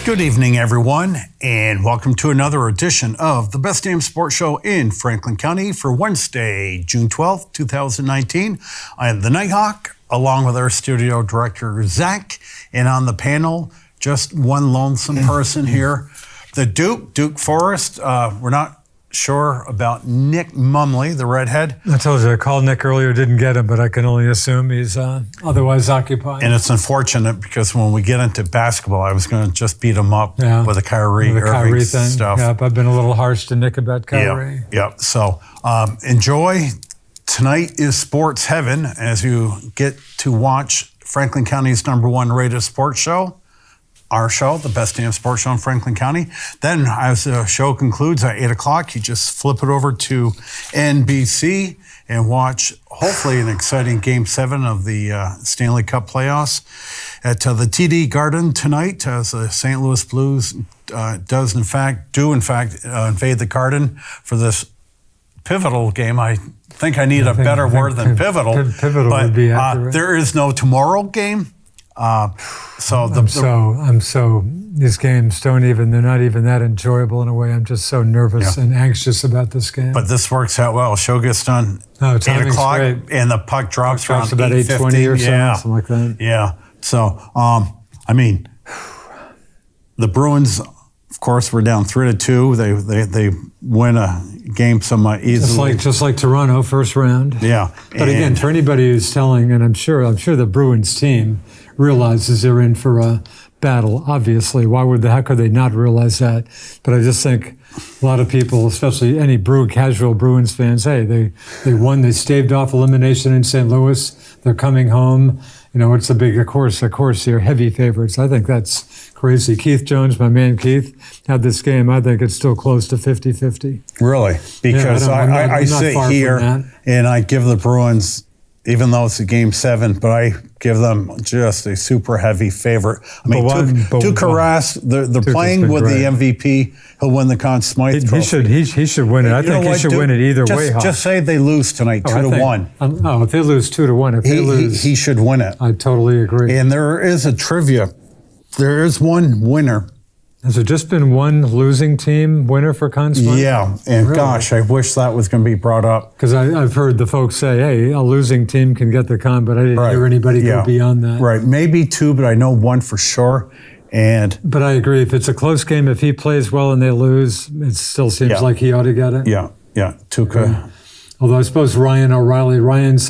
Good evening, everyone, and welcome to another edition of the Best Damn Sports Show in Franklin County for Wednesday, June 12th, 2019. I am the Nighthawk, along with our studio director, Zach, and on the panel, just one lonesome person here, the Duke Forrest. We're not sure about Nick Mumley, the redhead. I told you, I called Nick earlier, didn't get him, but I can only assume he's otherwise occupied. And it's unfortunate because when we get into basketball, I was going to just beat him up with the Kyrie Irving thing. stuff. Yeah, I've been a little harsh to Nick about Kyrie. Yeah. So enjoy. Tonight is sports heaven as you get to watch Franklin County's #1 rated sports show. Our show, the Best Damn Sports Show in Franklin County. Then, as the show concludes at 8 o'clock, you just flip it over to NBC and watch, hopefully, an exciting Game 7 of the Stanley Cup playoffs at the TD Garden tonight, as the St. Louis Blues do in fact invade the Garden for this pivotal game. I think I need a better word than pivotal. Pivotal would be accurate. There is no tomorrow game. These games they're not even that enjoyable in a way. I'm just so nervous and anxious about this game. But this works out well. Show gets done 8 o'clock great. and the puck drops around about 8:20 or something like that. Yeah. So, the Bruins, of course, were down 3-2. They win a game somewhat easily. Just like Toronto, first round. Yeah. But again, for anybody who's telling, and I'm sure the Bruins team realizes they're in for a battle, obviously. How could they not realize that? But I just think a lot of people, especially any casual Bruins fans, hey, they won, they staved off elimination in St. Louis, they're coming home. It's a big, of course, they're heavy favorites. I think that's crazy. Keith Jones, my man Keith, had this game. I think it's still close to 50-50. Really? Because I sit here and I give the Bruins, even though it's a Game 7, but I give them just a super heavy favorite. I mean, Tuukka Rask, they're playing with the MVP. He'll win the Conn Smythe Trophy. He should win it. I think he should win it either way. Just say they lose tonight, 2-1. If they lose 2-1, he should win it. I totally agree. And there is a trivia. There is one winner. Has there just been one losing team winner for Conn Smythe? Yeah, and really? Gosh, I wish that was going to be brought up. Because I've heard the folks say, hey, a losing team can get the Conn, but I didn't hear anybody go beyond that. Right, maybe two, but I know one for sure. But I agree, if it's a close game, if he plays well and they lose, it still seems like he ought to get it. Yeah, Tuukka. Although I suppose Ryan's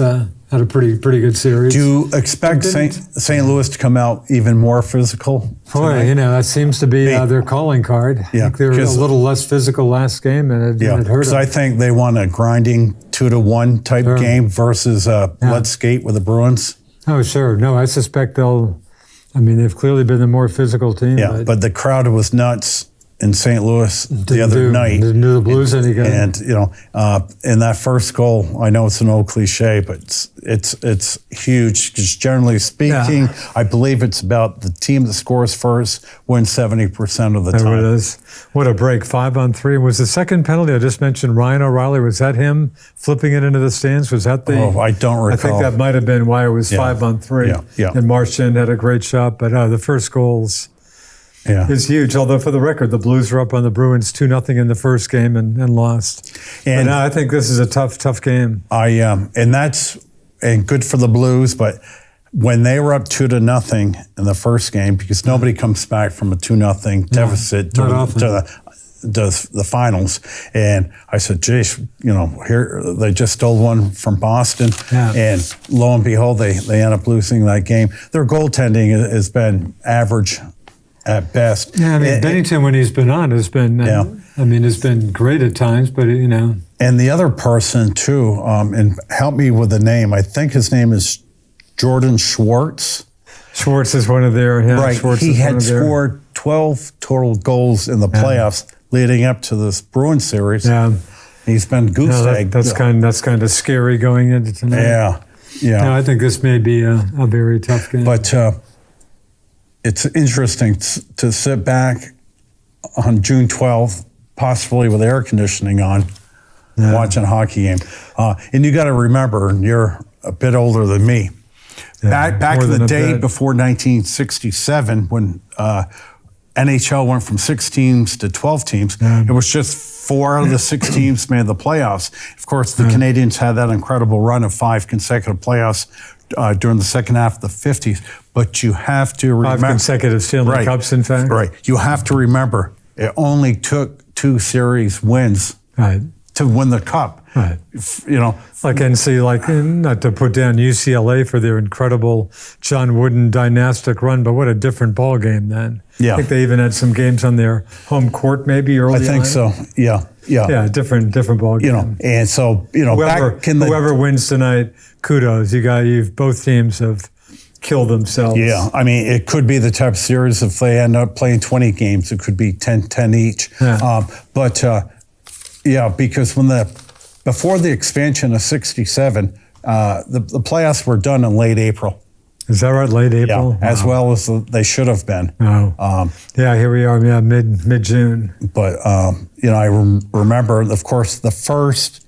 had a pretty good series. Do you expect St. Louis to come out even more physical tonight? Boy, that seems to be their calling card. I think they were a little less physical last game, and it hurt them. Because I think they want a grinding 2-1 type game versus let's skate with the Bruins. Oh, sure. No, I suspect they've clearly been the more physical team. Yeah, but the crowd was nuts in St. Louis the other night. Didn't do the Blues any good. And, in that first goal, I know it's an old cliche, but it's huge. Because generally speaking, I believe it's about the team that scores first wins 70% of the time. It is. What a break. 5-on-3. Was the second penalty I just mentioned, Ryan O'Reilly, was that him flipping it into the stands? Was that the... Oh, I don't recall. I think that might have been why it was 5-on-3. Yeah. And Marchand had a great shot, but the first goals... Yeah. It's huge, although for the record, the Blues were up on the Bruins 2-0 in the first game and lost. And I think this is a tough game. And good for the Blues, but when they were up 2-0 in the first game, because nobody comes back from a 2-0 deficit to the finals. And I said, geez, here they just stole one from Boston. Yeah. And lo and behold, they end up losing that game. Their goaltending has been average at best. Yeah, Bennington, when he's been on, has been, has been great at times, but, And the other person, too, and help me with the name, I think his name is Jordan Schwartz. Schwartz is one of their, Right, Schwartz he had scored 12 total goals in the playoffs leading up to this Bruins series. Yeah. He's been goose-egged. That's kind of scary going into tonight. Yeah. No, I think this may be a very tough game. But it's interesting to sit back on June 12th, possibly with air conditioning on, watching a hockey game. And you got to remember, and you're a bit older than me, back in the day before 1967, when NHL went from 6 teams to 12 teams. It was just 4 out of the 6 teams made the playoffs. Of course, the Canadiens had that incredible run of 5 consecutive playoffs during the second half of the 50s. But you have to remember... 5 consecutive Stanley Cups, in fact. Right. You have to remember, it only took 2 series wins to win the cup. Right. You know, like NC, not to put down UCLA for their incredible John Wooden dynastic run, but what a different ball game then. Yeah. I think they even had some games on their home court maybe early on. I think so. Yeah. Yeah, different ball game. You know, and so, whoever wins tonight, kudos. You've both teams have killed themselves. Yeah, I mean, it could be the type of series if they end up playing 20 games, it could be 10 each. Yeah. Because before the expansion of 67, the playoffs were done in late April. Is that right? Late April? Yeah, as well as they should have been. Oh. Here we are, mid-June. But, I remember, of course, the first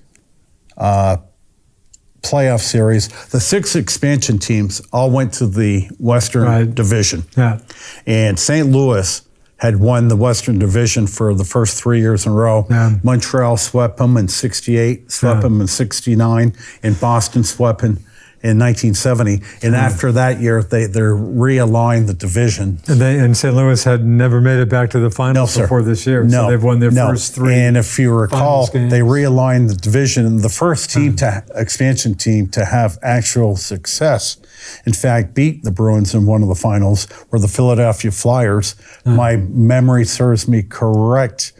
playoff series, the 6 expansion teams all went to the Western Division. Yeah. And St. Louis had won the Western Division for the first 3 years in a row. Yeah. Montreal swept them in 68, swept them in 69, and Boston swept them in 1970. And after that year, they realigned the division. And St. Louis had never made it back to the finals before this year. No, so they've won their first 3. And if you recall, they realigned the division, and the first team expansion team to have actual success, in fact, beat the Bruins in one of the finals, were the Philadelphia Flyers. My memory serves me correct.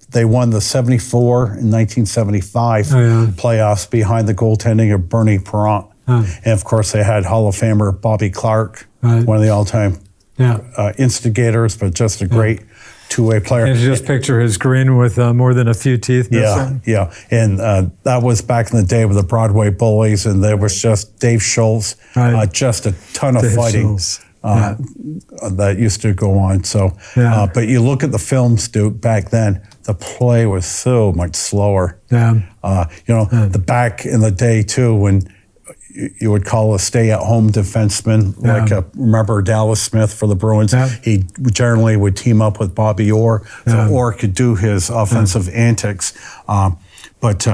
They won the 74 and 1975 playoffs behind the goaltending of Bernie Perrant. And of course, they had Hall of Famer Bobby Clark, one of the all-time instigators, but just a great two-way player. And you just picture his grin with more than a few teeth missing. Yeah. And that was back in the day with the Broadway Bullies, and there was just Dave Schultz, just a ton of fighting. That used to go on. So, but you look at the films, Duke, back then, the play was so much slower. The back in the day too, when you would call a stay-at-home defenseman, remember Dallas Smith for the Bruins? He generally would team up with Bobby Orr, so Orr could do his offensive antics. But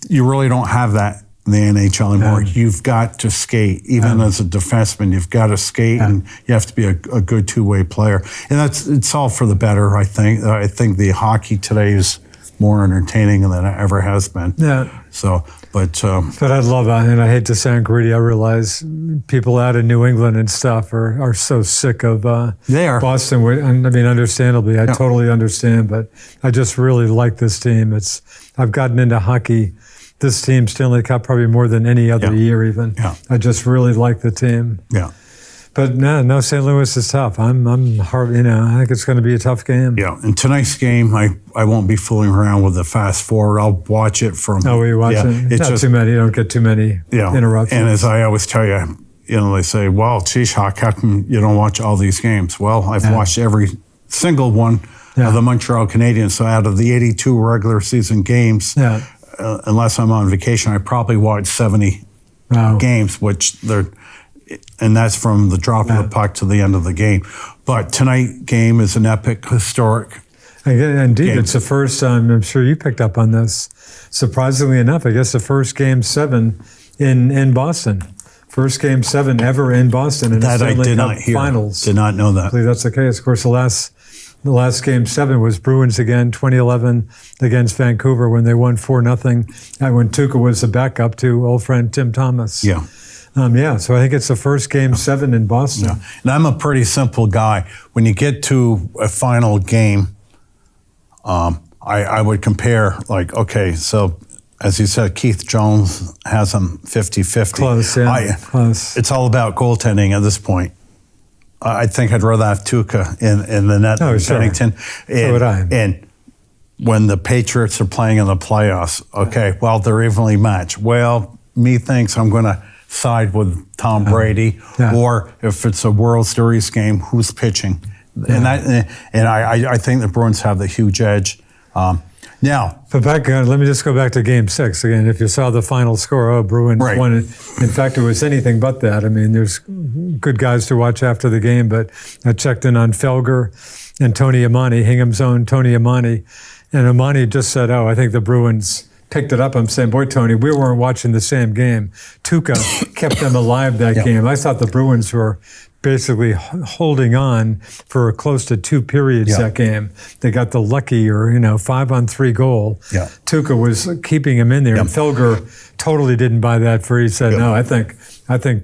you really don't have that in the NHL anymore. You've got to skate. Even as a defenseman, you've got to skate, and you have to be a good two-way player. And it's all for the better, I think. I think the hockey today is more entertaining than it ever has been. So, but I love it, and I hate to sound greedy. I realize people out in New England and stuff are so sick of Boston. I mean, understandably, I totally understand, but I just really like this team. I've gotten into hockey. This team, Stanley Cup, probably more than any other year even. I just really like the team. But no, St. Louis is tough. I'm hard, I think it's going to be a tough game. And tonight's game, I won't be fooling around with the fast forward. I'll watch it from... Oh, you watch it? It's not too many. You don't get too many interruptions. And as I always tell you, they say, well, geez, how come you don't watch all these games? Well, I've watched every single one of the Montreal Canadiens. So out of the 82 regular season games, unless I'm on vacation, I probably watched 70 games, and that's from the drop of the puck to the end of the game. But tonight's game is an epic, historic Indeed, game. It's the first time, I'm sure you picked up on this, surprisingly enough, I guess the first Game 7 in Boston. First Game 7 ever in Boston in the Stanley Cup Finals. Did not know that. I believe that's the case. Of course, the last Game 7 was Bruins again, 2011 against Vancouver when they won 4-0, and when Tuukka was the backup to old friend Tim Thomas. So I think it's the first Game 7 in Boston. And I'm a pretty simple guy. When you get to a final game, I would compare, so as you said, Keith Jones has them 50-50. Close, close. It's all about goaltending at this point. I think I'd rather have Tuukka in the net than Pennington. So would I. And when the Patriots are playing in the playoffs, they're evenly matched. Well, me thinks I'm going to side with Tom Brady, or if it's a World Series game, who's pitching? And I think the Bruins have the huge edge. Now, But let me just go back to Game 6 again. If you saw the final score, Bruins Right. won it. In fact, it was anything but that. I mean, there's good guys to watch after the game, but I checked in on Felger and Tony Amani, Hingham's own Tony Amani, and Amani just said, "Oh, I think the Bruins picked it up." I'm saying, "Boy, Tony, we weren't watching the same game. Tuca kept them alive that Yeah. game. I thought the Bruins were." Basically holding on for close to 2 periods Yeah. that game. They got the lucky 5-on-3 goal. Yeah. Tuca was keeping him in there, and Felger totally didn't buy that. For he said, Yeah. "No, I think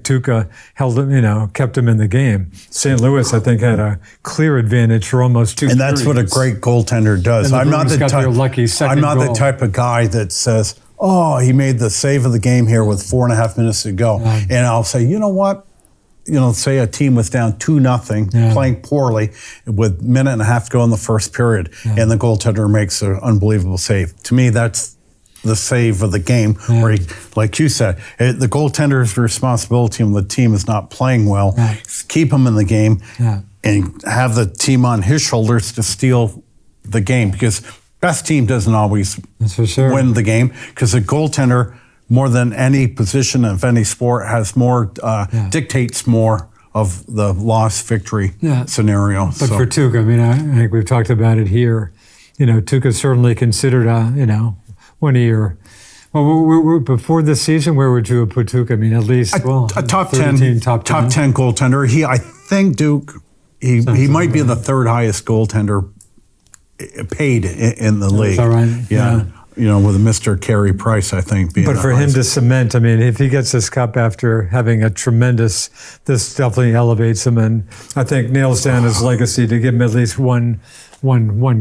Tuca held him, kept him in the game." St. Louis, I think, had a clear advantage for almost 2 and that's what a periods. great goaltender does. And the I'm not Bruins the got their type. lucky second I'm not goal. the type of guy that says, "Oh, he made the save of the game here with 4.5 minutes to go," and I'll say, "You know what? Say a team was down 2-0, Yeah. playing poorly, with minute and a half to go in the first period, and the goaltender makes an unbelievable save. To me, that's the save of the game. Where, like you said, the goaltender's responsibility when the team is not playing well, is keep him in the game, and have the team on his shoulders to steal the game, because best team doesn't always That's for sure. win the game, because the goaltender, more than any position of any sport, has more dictates more of the loss victory scenario. But for Tuca, I mean, I think we've talked about it here. Tuca's certainly considered one of your. Well, before this season, where would you have put Tuca? I mean, at least a top 13, 10, top 10. 10 goaltender. I think Duke. He might be the third highest goaltender paid in the league. Is that right? Yeah. With Mr. Carey Price, I think. Being But the for him highest. to cement, I mean, if he gets this cup after having a tremendous, this definitely elevates him, and I think nails down his legacy to give him at least one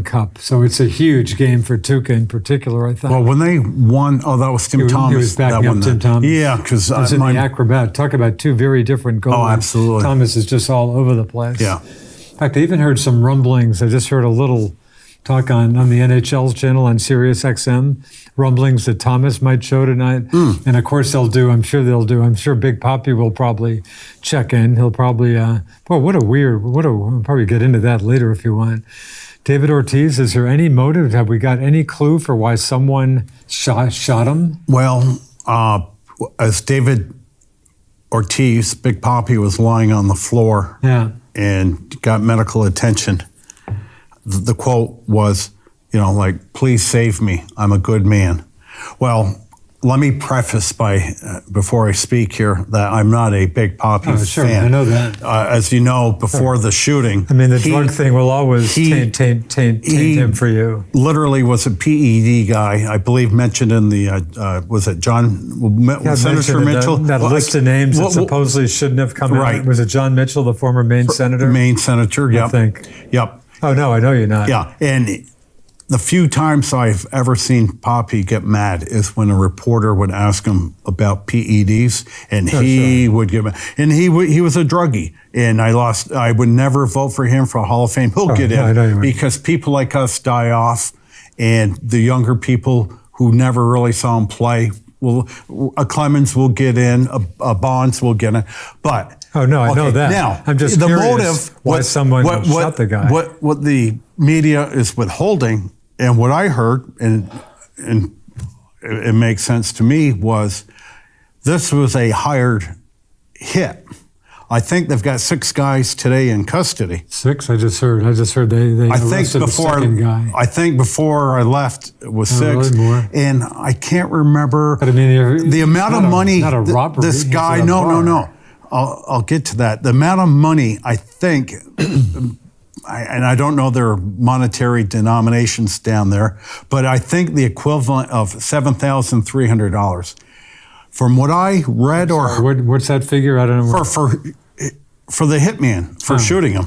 cup. So it's a huge game for Tuca in particular, I thought. Well, when they won, that was Tim Thomas. He was backing that up won Tim that. Thomas. Yeah, because It was in the acrobat. Talk about 2 very different goals. Oh, absolutely. Thomas is just all over the place. Yeah. In fact, I even heard some rumblings. I just heard a little talk on the NHL channel on Sirius XM, rumblings that Thomas might show tonight. And of course I'm sure Big Papi will probably check in. He'll probably, we'll probably get into that later if you want. David Ortiz, is there any motive? Have we got any clue for why someone shot him? Well, as David Ortiz, Big Papi, was lying on the floor and got medical attention, the quote was, please save me. I'm a good man. Well, let me preface by, before I speak here, that I'm not a Big Papi fan. I know that. As you know, before the shooting. I mean, the drug thing will always taint him for you. Literally was a PED guy, I believe mentioned in the, was it Senator Mitchell? That list of names that supposedly shouldn't have come out. Was it John Mitchell, the former Maine senator? Maine senator, yep. I think. Yep. Oh, no, I know you're not. Yeah, and the few times I've ever seen Papi get mad is when a reporter would ask him about PEDs, and he would give, and he was a druggie, and I would never vote for him for Hall of Fame. He'll get in because people like us die off, and the younger people who never really saw him play a Clemens will get in, a Bonds will get in, but. Oh no, I know that. Now, I'm just the curious motive, why someone shot the guy. What the media is withholding, and what I heard, and it makes sense to me, was this was a hired hit. I think they've got 6 guys today in custody. 6? I just heard they arrested the second guy. I think before I left it was 6. Really more. And I can't remember but I mean, the amount of money not a robbery, this guy. No. I'll get to that. The amount of money, I think, and I don't know their monetary denominations down there, but I think the equivalent of $7,300. From what I read what's that figure? I don't know. For the hitman, for shooting him.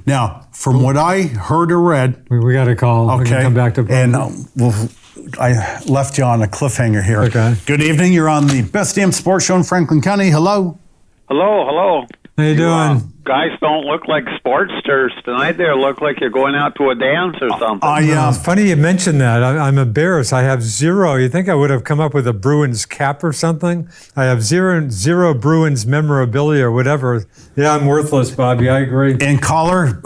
Now, from what I heard or read... We got a call. Okay. We can come back to... And I left you on a cliffhanger here. Okay. Good evening. You're on the Best Damn Sports Show in Franklin County. Hello. Hello. How you doing? Guys don't look like sportsters tonight. They look like you're going out to a dance or something. It's funny you mentioned that. I'm embarrassed. I have zero. You think I would have come up with a Bruins cap or something? I have zero Bruins memorabilia or whatever. Yeah, I'm worthless, Bobby. I agree. And caller,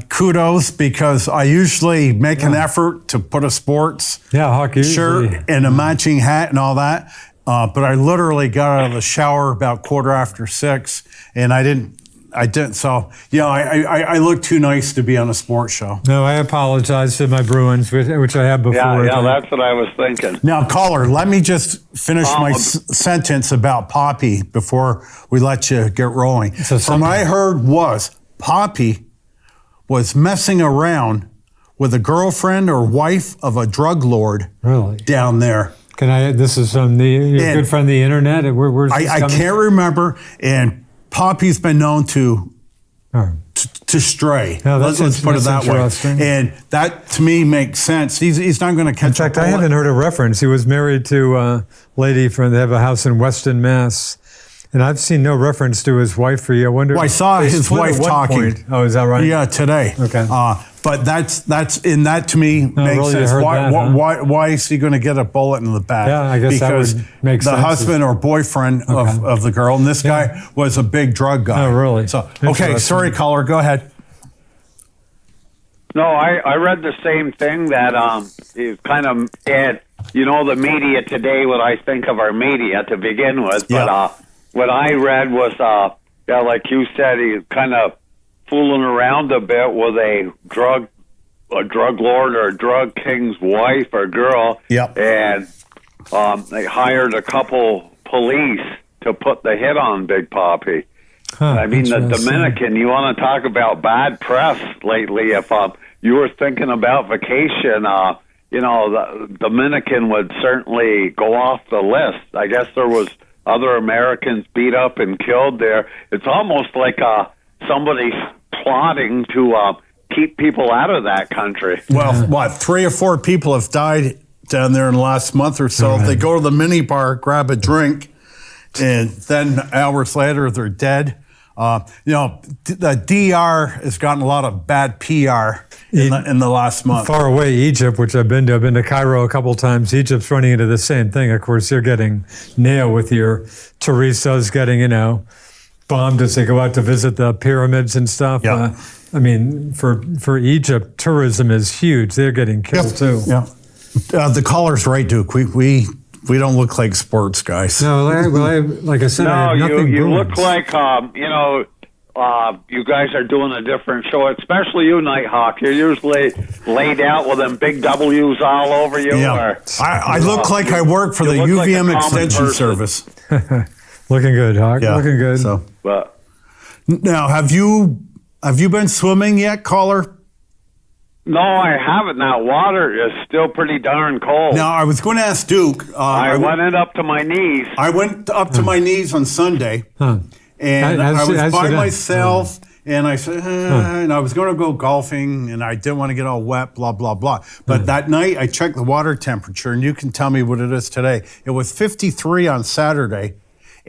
kudos, because I usually make an effort to put a sports hockey shirt and a matching hat and all that. But I literally got out of the shower about 6:15, and I didn't. So, I look too nice to be on a sports show. No, I apologize to my Bruins, which I have before. Yeah, that's what I was thinking. Now, caller, let me just finish my sentence about Poppy before we let you get rolling. From what I heard was Poppy was messing around with a girlfriend or wife of a drug lord down there. This is from your good friend, the internet? Where's this I can't remember, and Poppy's been known to stray. No, let's put it that way. And that, to me, makes sense. He's not going to catch. In fact, I haven't heard a reference. He was married to a lady they have a house in Weston, Mass. And I've seen no reference to his wife for you. I wonder. Well, I saw his wife talking. Oh, is that right? Yeah, today. Okay. But that to me makes sense. Why is he going to get a bullet in the back? Yeah, I guess because that would make sense. The husband or boyfriend of the girl, and this guy was a big drug guy. Oh, really? So, okay, sorry, caller, go ahead. No, I read the same thing that it kind of the media today, what I think of our media to begin with. But what I read was, like you said, he's kind of fooling around a bit with a drug lord or a drug king's wife or girl. Yep. And they hired a couple police to put the hit on Big Poppy. I mean, the Dominican, you want to talk about bad press lately. If you were thinking about vacation, the Dominican would certainly go off the list. I guess there was other Americans beat up and killed there. It's almost like somebody's plotting to keep people out of that country. Well, 3 or 4 people have died down there in the last month or so. Right. If they go to the mini bar, grab a drink, and then hours later they're dead. The DR has gotten a lot of bad PR in the last month. Far away, Egypt, which I've been to. I've been to Cairo a couple times. Egypt's running into the same thing. Of course, you're getting nailed with your Teresa's getting, bombed as they go out to visit the pyramids and stuff. Yep. I mean, for Egypt, tourism is huge. They're getting killed too. Yeah. The caller's right, Duke. We don't look like sports guys. No, like I said, no, I have nothing. You look like you guys are doing a different show, especially you, Nighthawk. You're usually laid out with them big W's all over you. Yeah. I look like I work for the UVM Extension Service. Looking good, Hawk. Yeah. Looking good. So, now, have you been swimming yet, caller? No, I haven't. Now, water is still pretty darn cold. Now, I was going to ask Duke. I went up to my knees. I went up to my knees on Sunday, and I was by myself, and I said, and I was going to go golfing, and I didn't want to get all wet, blah, blah, blah. But that night, I checked the water temperature, and you can tell me what it is today. It was 53 on Saturday,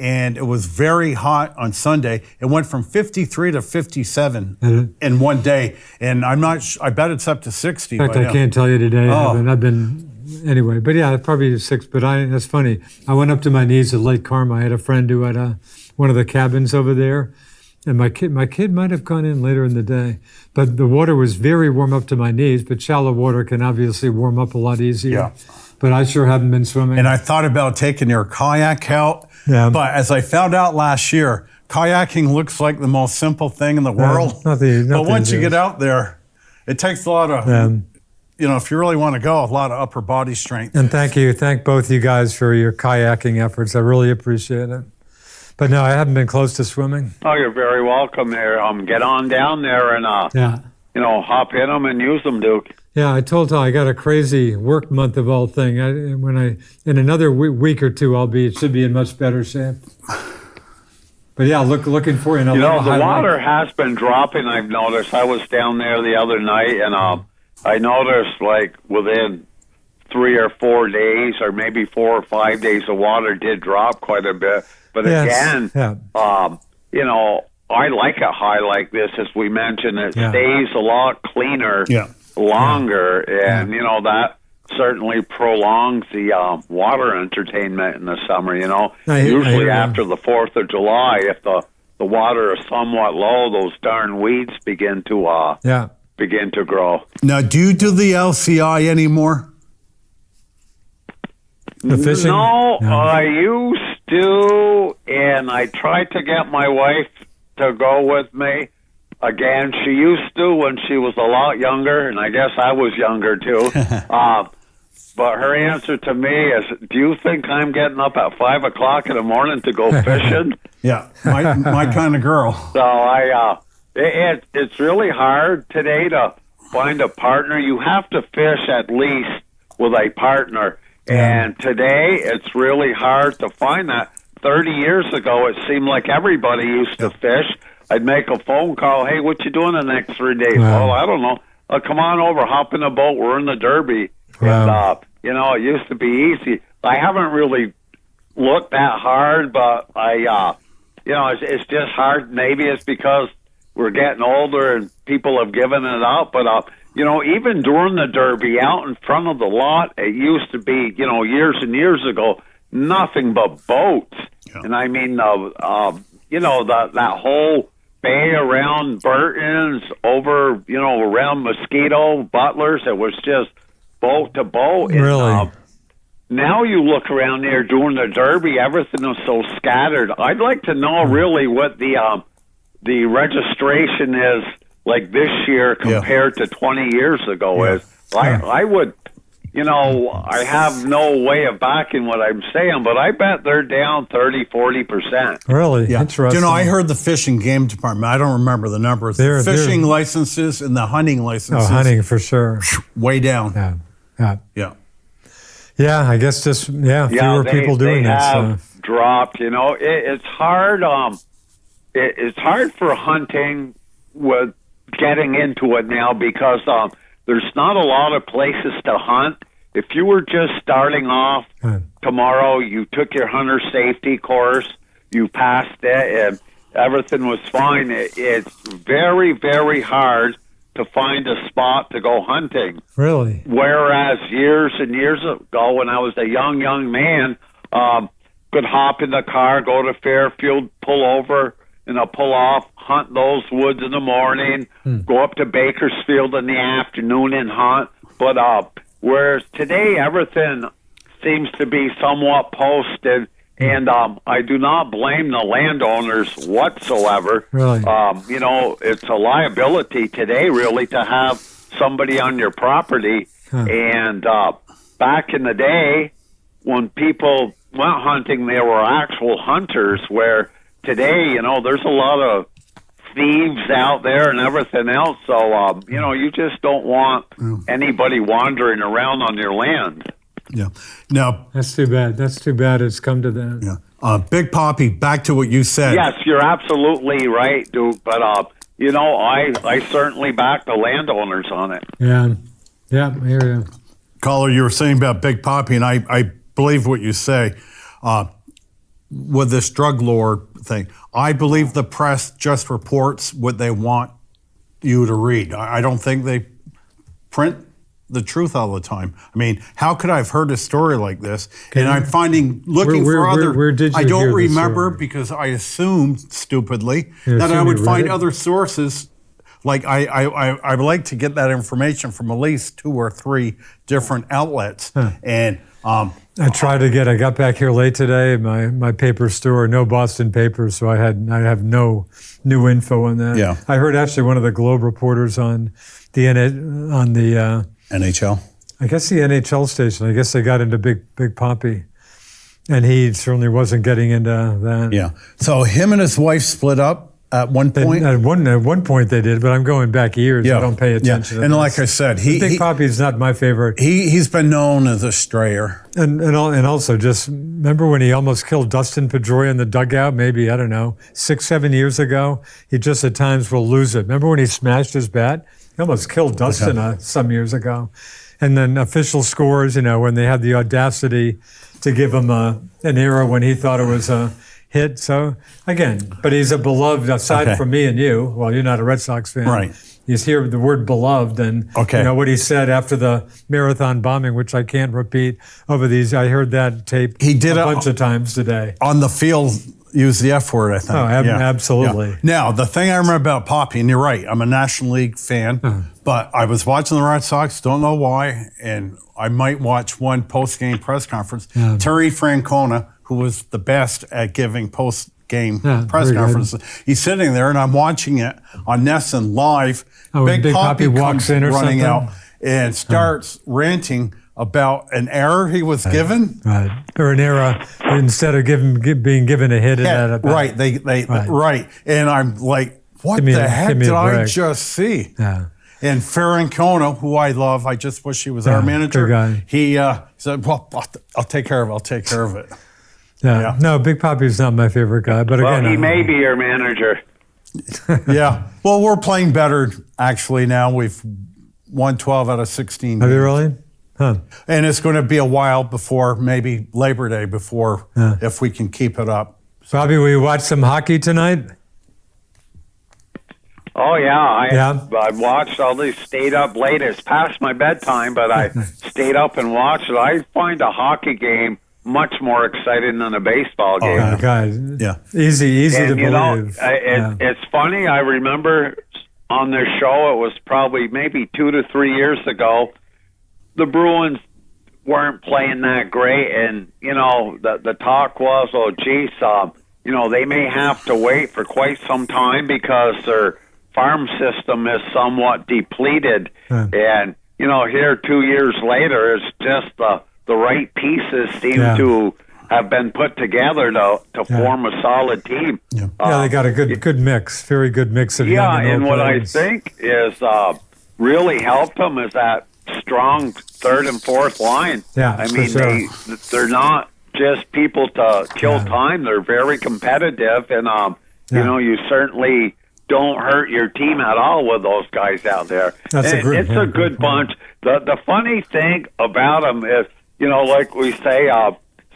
and it was very hot on Sunday. It went from 53 to 57 in one day, and I bet it's up to 60. In fact, I can't tell you today. I've been anyway, but yeah, probably 6. But that's funny. I went up to my knees at Lake Carmel. I had a friend who had one of the cabins over there, and my kid might have gone in later in the day. But the water was very warm up to my knees. But shallow water can obviously warm up a lot easier. Yeah. But I sure haven't been swimming. And I thought about taking your kayak out. Yeah. But as I found out last year, kayaking looks like the most simple thing in the world. But once you get out there, it takes a lot of, if you really want to go, a lot of upper body strength. And thank both you guys for your kayaking efforts. I really appreciate it. But no, I haven't been close to swimming. Oh, you're very welcome there. Get on down there and hop in them and use them, Duke. Yeah, I told Tom I got a crazy work month of all thing. In another week or two, should be in much better shape. But yeah, looking for the water has been dropping. I've noticed. I was down there the other night, and I noticed like within 3 or 4 days, or maybe 4 or 5 days, the water did drop quite a bit. But again, I like a high like this, as we mentioned. It Yeah. stays a lot cleaner longer, and that certainly prolongs the water entertainment in the summer. Usually after the 4th of July, if the water is somewhat low, those darn weeds begin to grow. Now, do you do the LCI anymore? The fishing? No, I used to, and I tried to get my wife to go with me. Again, she used to when she was a lot younger, and I guess I was younger too. But her answer to me is, do you think I'm getting up at 5 o'clock in the morning to go fishing? Yeah, my kind of girl. So it's really hard today to find a partner. You have to fish at least with a partner. And today it's really hard to find that. 30 years ago, it seemed like everybody used to fish. I'd make a phone call. Hey, what you doing the next 3 days? Wow. Oh, I don't know. Come on over, hop in the boat. We're in the Derby. Wow. And, it used to be easy. I haven't really looked that hard, but it's just hard. Maybe it's because we're getting older and people have given it up. But, even during the Derby, out in front of the lot, it used to be, years and years ago, nothing but boats. Yeah. And I mean, that whole bay around Burton's, over, around Mosquito, Butlers, it was just boat to boat. Really? And, now you look around there during the Derby, everything is so scattered. I'd like to know really what the registration is like this year compared to 20 years ago. Is I would, I have no way of backing what I'm saying, but I bet they're down 30-40%. Really? Yeah. Interesting. I heard the fishing game department. I don't remember the numbers. The fishing licenses and the hunting licenses. Oh, hunting for sure. Way down. Yeah. Yeah, I guess just fewer people doing they this. Have dropped. It's hard. It's hard for hunting with getting into it now because there's not a lot of places to hunt. If you were just starting off tomorrow, you took your hunter safety course, you passed it, and everything was fine. It's very, very hard to find a spot to go hunting. Really? Whereas years and years ago, when I was a young man, could hop in the car, go to Fairfield, pull over, pull off, hunt those woods in the morning, go up to Bakersfield in the afternoon and hunt. But whereas today everything seems to be somewhat posted, and I do not blame the landowners whatsoever. Really? It's a liability today, really, to have somebody on your property. And back in the day, when people went hunting, there were actual hunters, where today, there's a lot of thieves out there and everything else. So, you just don't want anybody wandering around on your land. Yeah. Now, that's too bad. That's too bad it's come to that. Yeah. Big Poppy, back to what you said. Yes, you're absolutely right, Duke. But, I certainly back the landowners on it. Yeah. Yeah, I hear you. Caller, you were saying about Big Poppy, and I believe what you say. With this drug lord thing, I believe the press just reports what they want you to read. I don't think they print the truth all the time. I mean, how could I have heard a story like this? And I'm looking for other. Where did you I don't hear remember this story? because I assumed stupidly that I would find other sources. Like I would like to get that information from at least 2 or 3 different outlets. And I got back here late today. My paper store, no Boston papers, so I have no new info on that. Yeah. I heard actually one of the Globe reporters on the NHL. I guess the NHL station. I guess they got into Big Poppy, and he certainly wasn't getting into that. Yeah. So him and his wife split up at one point. At one point they did, but I'm going back years. Yeah. I don't pay attention. Yeah. To And this. like I said, Big Poppy's not my favorite. He's been known as a strayer. And also just remember when he almost killed Dustin Pedroia in the dugout, maybe, I don't know, 6-7 years ago? He just at times will lose it. Remember when he smashed his bat? He almost killed Dustin some years ago. And then official scores, when they had the audacity to give him an era when he thought it was hit. So again, but he's a beloved aside from me and you. Well, you're not a Red Sox fan, Right. You hear the word beloved, and Okay. you know what he said after the marathon bombing, which I can't repeat over these. I heard that tape He did a it bunch of times today. On the field, use the F word, I think. Oh, absolutely. Yeah. Now, the thing I remember about Poppy, and you're right, I'm a National League fan, but I was watching the Red Sox, don't know why, and I might watch one post-game press conference. Terry Francona, who was the best at giving post-game press very good. conferences, he's sitting there, and I'm watching it on NESN live. Oh, and Big Poppy walks comes in or running something? out and starts ranting about an error he was given. Right. Or an error instead of being given a hit. Yeah, at a right. Right. And I'm like, what Give me the a- heck give me a did I break. just see? Yeah. And Ferrancona, who I love, I just wish he was our manager. good guy. He said, well, I'll take care of it. I'll take care of it. Yeah. No, Big Poppy's not my favorite guy, but Well, again, he may be your manager. Yeah. Well, we're playing better, actually, now. We've won 12 out of 16 Have you games. really? Huh. And it's going to be a while before, maybe Labor Day, before, if we can keep it up. Bobby, will you watch some hockey tonight? Oh yeah, Yeah. I watched all these. Stayed up late. It's past my bedtime, but I stayed up and watched it. I find a hockey game much more exciting than a baseball game. Oh, guys. Yeah. Easy to And, you know, believe. it's funny. I remember on their show, it was probably maybe 2 to 3 years ago, the Bruins weren't playing that great, and you know the talk was, oh geez, you know, they may have to wait for quite some time because their farm system is somewhat depleted. And you know, here 2 years later, it's just the right pieces seem to have been put together to form a solid team. Yeah, they got a good mix, very good mix of young Yeah, and and old what I players. think is really helped them is that strong third and fourth line. Yeah, I for mean, sure. they're not just people to kill time. They're very competitive, and you know, you certainly don't hurt your team at all with those guys out there. That's And it's a good bunch. The funny thing about them is, you know, like we say,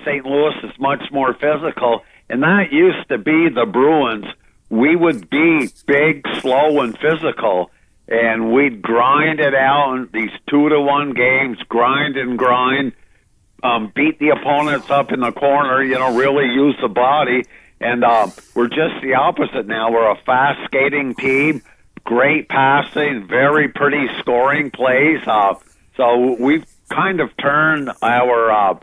St. Louis is much more physical, and that used to be the Bruins. We would be big, slow, and physical, and we'd grind it out in these 2-1 games, grind and grind, beat the opponents up in the corner, you know, really use the body. And we're just the opposite now. We're a fast skating team, great passing, very pretty scoring plays. So we've kind of turned our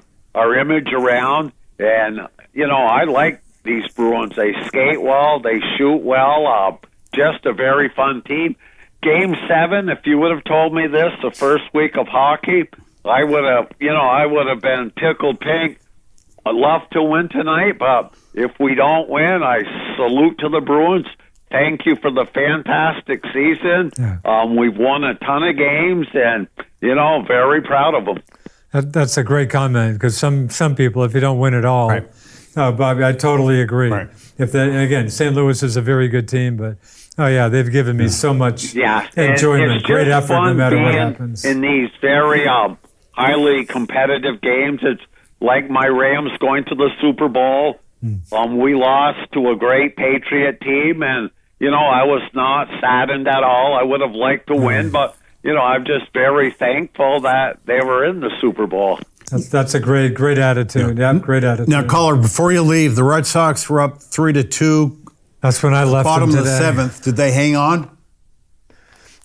image around. And, you know, I like these Bruins. They skate well, they shoot well, just a very fun team. Game 7, if you would have told me this the first week of hockey, I would have been tickled pink. I'd love to win tonight, but if we don't win, I salute to the Bruins. Thank you for the fantastic season. We've won a ton of games, and, you know, very proud of them. That's a great comment, because some people, if you don't win at all, Right. Bobby, I totally agree. Right. Again, St. Louis is a very good team, but they've given me so much enjoyment, it's great just effort, no fun matter what being happens. in these very highly competitive games. It's like my Rams going to the Super Bowl. We lost to a great Patriot team, and, you know, I was not saddened at all. I would have liked to win, but, you know, I'm just very thankful that they were in the Super Bowl. That's a great attitude. Yeah, great attitude. Now, caller, before you leave, the Red Sox were up 3-2, That's when I left bottom them of the today. 7th. Did they hang on?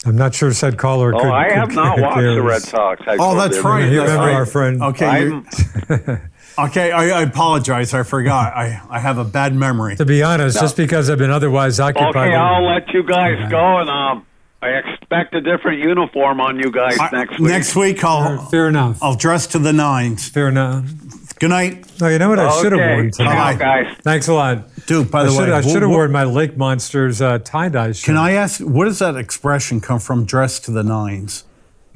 I'm not sure said caller. Oh, I have not watched the Red Sox. Oh, that's right. You That's remember right. our friend. Okay. Okay, I apologize. I forgot. I have a bad memory. To be honest, just because I've been otherwise occupied. Okay, I'll let you guys go, and I expect a different uniform on you guys next week. Next week, Fair enough. I'll dress to the nines. Fair enough. Good night. Oh, you know what? I should have worn Okay, tonight. guys. Thanks a lot. Dude, by the way, I should have what- worn my Lake Monsters tie-dye shirt. Can I ask, where does that expression come from, dress to the nines?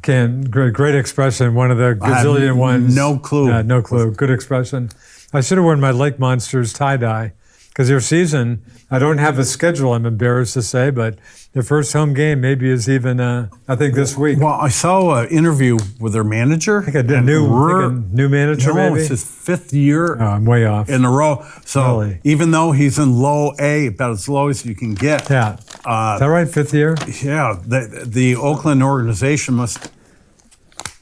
Great expression. One of the I have gazillion ones. no clue. Yeah, no clue. Good expression. I should have worn my Lake Monsters tie-dye because their season, I don't have a schedule, I'm embarrassed to say, but their first home game maybe is even, I think this week. Well, I saw an interview with their manager. I think a new manager, no, maybe? it's his 5th year Oh, I'm way off. in a row. So Really? even though he's in low A, about as low as you can get, Yeah. Is that right, 5th year? yeah, the Oakland organization must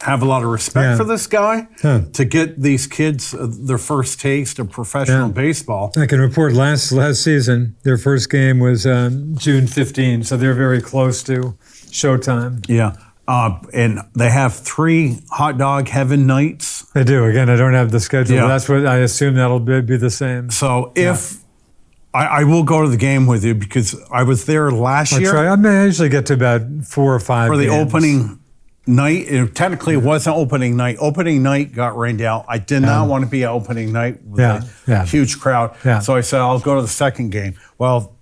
have a lot of respect Yeah. for this guy Huh. to get these kids their first taste of professional Yeah. baseball. I can report last season, their first game was June 15, so they're very close to showtime. Yeah. And they have 3 hot dog heaven nights. I do. Again, I don't have the schedule. Yeah. But that's what I assume that'll be the same. So if I will go to the game with you because I was there last I'll year try. I usually get to about 4 or 5 for the games. opening night. Technically, it wasn't opening night. Opening night got rained out. I did not want to be at opening night with a huge crowd. Yeah. So I said, I'll go to the second game. Well,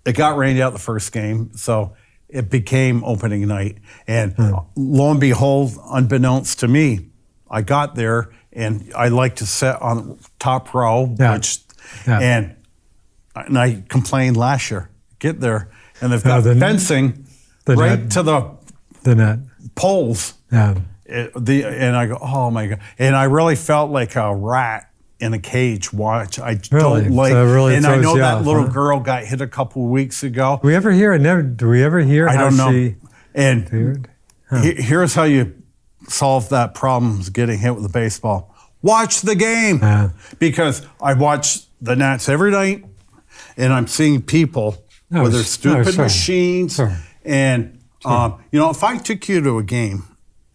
it got rained out the first game. So it became opening night. And lo and behold, unbeknownst to me, I got there and I like to sit on top row, and I complained last year. Get there, and they've got fencing right net. to The net. poles. Yeah. And I go, oh my God. And I really felt like a rat in a cage watch. I Really? don't like, So it really and I throws know you that off, little huh? girl got hit a couple of weeks ago. Do we ever hear? Do we ever hear I how don't know. she? And Dude. here's how you solve that problem: is getting hit with a baseball. Watch the game, because I watch the Nats every night, and I'm seeing people with their stupid machines. And if I took you to a game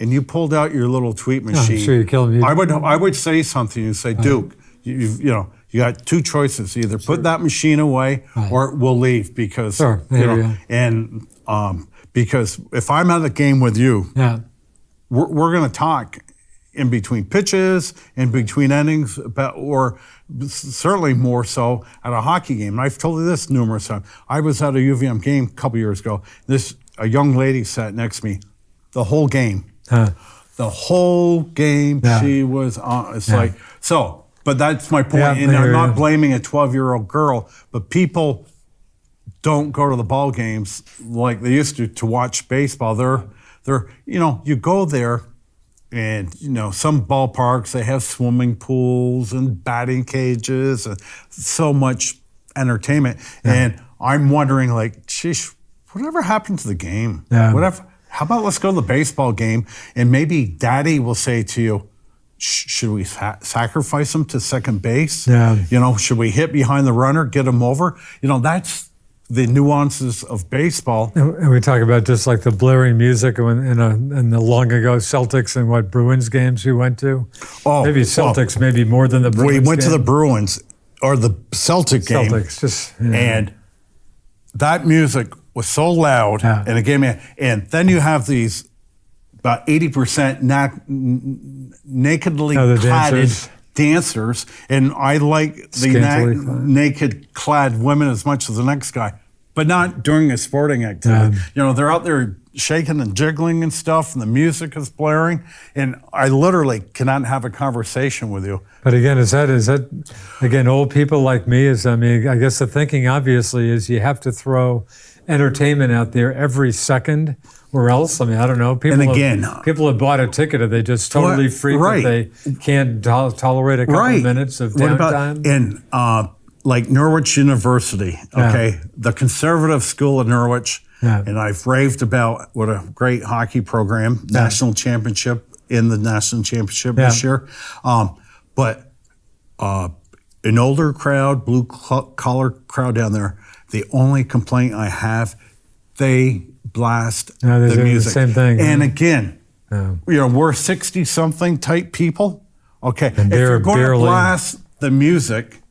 and you pulled out your little tweet machine, I'm sure you'd kill me. I would say something and say, Duke, you got 2 choices: either put that machine away or we'll leave, because and because if I'm at a game with you, we're going to talk in between pitches, in between innings, or certainly more so at a hockey game. And I've told you this numerous times. I was at a UVM game a couple years ago. A young lady sat next to me the whole game. The whole game she was on. It's like, so, but that's my point. And I'm not blaming a 12-year-old girl, but people don't go to the ball games like they used to watch baseball. They're you go there, and some ballparks, they have swimming pools and batting cages and so much entertainment. And I'm wondering, like, sheesh, whatever happened to the game? Whatever. How about let's go to the baseball game, and maybe Daddy will say to you, should we sacrifice him to second base? Should we hit behind the runner, get him over? That's the nuances of baseball. And we talk about just like the blaring music in the long ago Celtics and Bruins games we went to. Maybe Celtics, maybe more than the Bruins. We went to the Bruins or the Celtic game. Celtics, and that music was so loud, and it gave me. And then you have these about 80% nakedly clad dancers, and I like the naked clad women as much as the next guy, but not during a sporting activity. They're out there shaking and jiggling and stuff, and the music is blaring, and I literally cannot have a conversation with you. But again, is that again old people like me? I guess the thinking obviously is you have to throw entertainment out there every second, or else, I don't know. People have bought a ticket, and they just totally freak that they can't tolerate a couple of minutes of downtime. Like Norwich University, the conservative school of Norwich, and I've raved about what a great hockey program, national championship in the national championship this year. But an older crowd, blue collar crowd down there, the only complaint I have, they blast the music. The same thing. And again, we're 60-something type people. Okay, and if you're going to blast the music,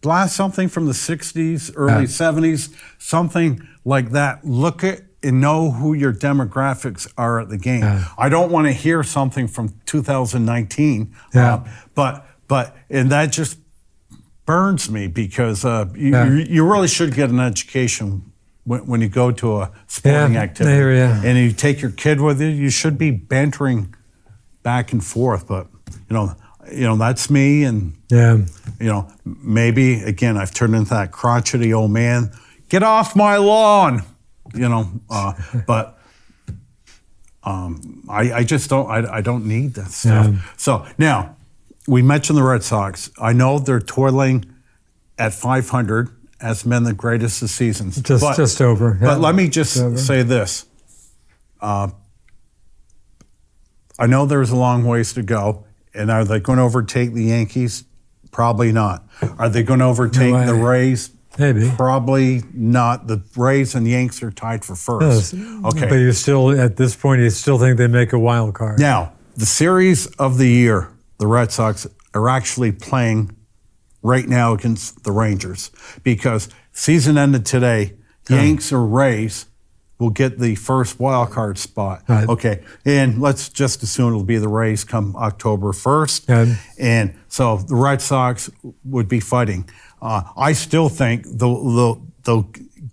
blast something from the 60s, early 70s, something like that. Look at and know who your demographics are at the game. I don't want to hear something from 2019, and that just burns me, because you really should get an education when you go to a sporting activity. And you take your kid with you, you should be bantering back and forth. But, that's me. And, Yeah. maybe, again, I've turned into that crotchety old man. Get off my lawn, but I just don't, I don't need that stuff. Yeah. So now, we mentioned the Red Sox. I know they're toiling at 500 as been the greatest of seasons. Just over. Yeah. But let me just say this. I know there's a long ways to go. And are they going to overtake the Yankees? Probably not. Are they going to overtake the Rays? Maybe. Probably not. The Rays and Yanks are tied for first. Okay. But you still, at this point, you still think they make a wild card. Now, the series of the year, the Red Sox are actually playing right now against the Rangers because season ended today. Yanks or Rays will get the first wild card spot. Right. Okay, and let's just assume it'll be the Rays come October 1st. And so the Red Sox would be fighting. I still think they'll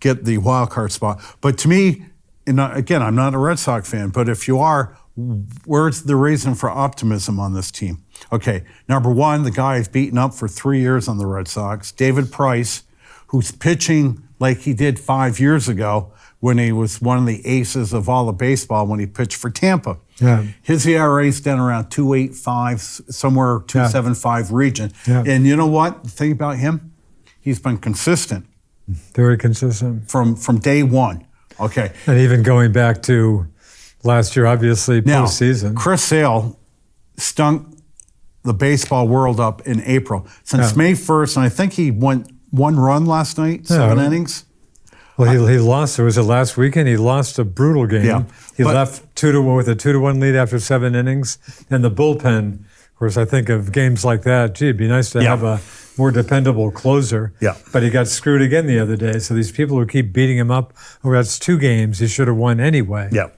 get the wild card spot. But to me, and again, I'm not a Red Sox fan, but if you are, where's the reason for optimism on this team? Okay, number one, the guy is beaten up for 3 years on the Red Sox, David Price, who's pitching like he did 5 years ago when he was one of the aces of all of baseball when he pitched for Tampa. Yeah. His ERA's down around 2.85, somewhere 2.75 region. Yeah. And you know what? The thing about him, he's been consistent. Very consistent. From day one. Okay. And even going back to last year, obviously, Now, postseason. Chris Sale stunk the baseball world up in April. Since May 1st, and I think he went one run last night, 7 innings. Well, he lost. Was it last weekend? He lost a brutal game. Yeah, He left 2-1 with a 2-1 lead after 7 innings. And the bullpen, of course, I think of games like that. Gee, it'd be nice to have a more dependable closer. Yeah. But he got screwed again the other day. So these people who keep beating him up, that's 2 games he should have won anyway. Yeah.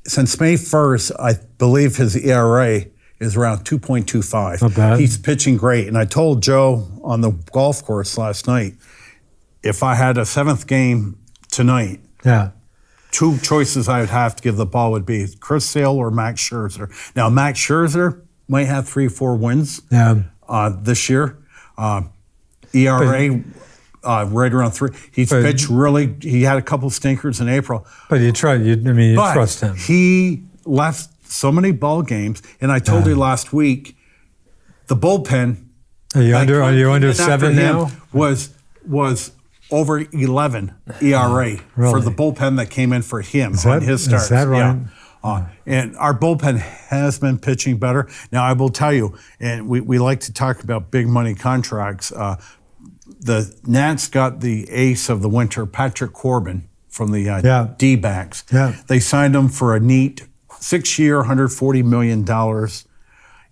Since May 1st, I believe his ERA is around 2.25. Not bad. He's pitching great. And I told Joe on the golf course last night, if I had a 7th game tonight, 2 choices I would have to give the ball would be Chris Sale or Max Scherzer. Now, Max Scherzer might have 3-4 wins this year. ERA right around 3. He's pitched really. He had a couple stinkers in April. But you trust him. He left so many ball games, and I told you last week, the bullpen. Are you under 7 now? Was over 11 ERA for the bullpen that came in for him on his starts. Is that right? Yeah. And our bullpen has been pitching better. Now, I will tell you, and we like to talk about big money contracts. The Nats got the ace of the winter, Patrick Corbin, from the D-backs. Yeah. They signed him for a neat 6-year, $140 million,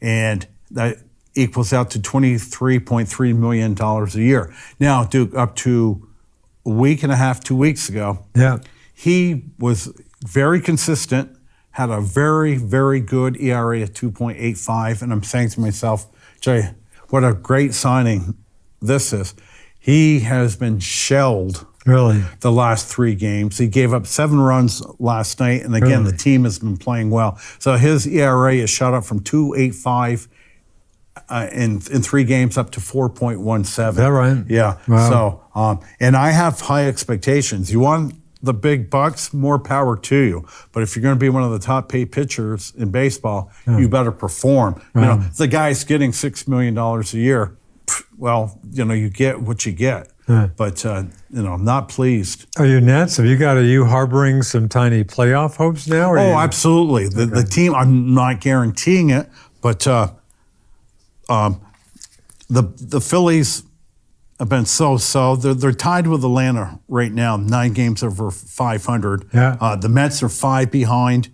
and that equals out to $23.3 million a year. Now, Duke, up to a week and a half, 2 weeks ago, he was very consistent, had a very, very good ERA at 2.85, and I'm saying to myself, Jay, what a great signing this is. He has been shelled the last 3 games. He gave up 7 runs last night, and again, the team has been playing well. So his ERA is shot up from 2.85 in 3 games up to 4.17. Is that right? Yeah. Wow. So, and I have high expectations. You want the big bucks, more power to you. But if you're going to be one of the top paid pitchers in baseball, you better perform. Wow. The guy's getting $6 million a year. Well, you get what you get. But, not pleased. Are you Nats? Are you harboring some tiny playoff hopes now? Absolutely. The team, I'm not guaranteeing it, but the Phillies have been so-so. They're tied with Atlanta right now, 9 games over 500. The Mets are 5 behind,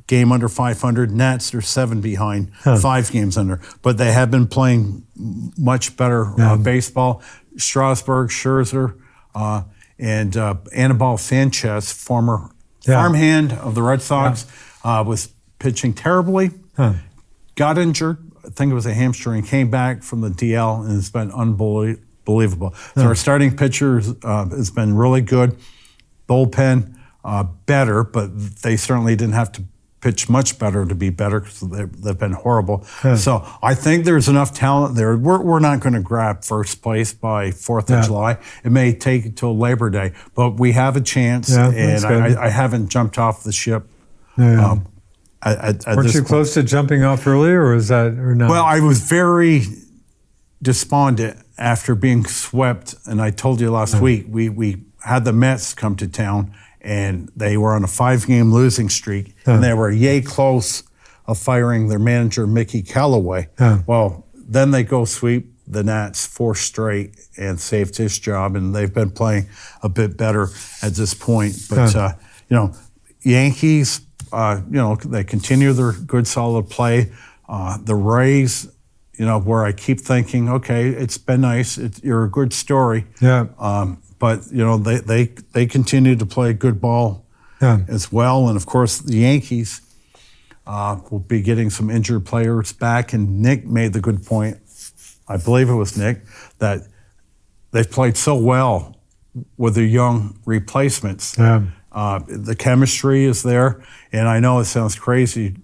game under 500. Nats are 7 behind, 5 games under. But they have been playing much better baseball. Strasburg, Scherzer, and Anibal Sanchez, former farmhand of the Red Sox, was pitching terribly, got injured. I think it was a hamstring, came back from the DL, and it's been unbelievable. So our starting pitcher has been really good. Bullpen, better, but they certainly didn't have to pitch much better to be better because they've been horrible. So I think there's enough talent there. We're not going to grab first place by 4th of July. It may take until Labor Day, but we have a chance, and I haven't jumped off the ship. Weren't you close to jumping off earlier, or is that or not? Well, I was very despondent after being swept, and I told you last week we had the Mets come to town, and they were on a 5-game losing streak, and they were yay close of firing their manager, Mickey Callaway. Well, then they go sweep the Nats 4 straight and saved his job, and they've been playing a bit better at this point. But, Yankees, they continue their good, solid play. The Rays, where I keep thinking, okay, it's been nice. You're a good story. But they continue to play good ball as well, and of course the Yankees will be getting some injured players back. And Nick made the good point, I believe it was Nick, that they've played so well with their young replacements. The chemistry is there, and I know it sounds crazy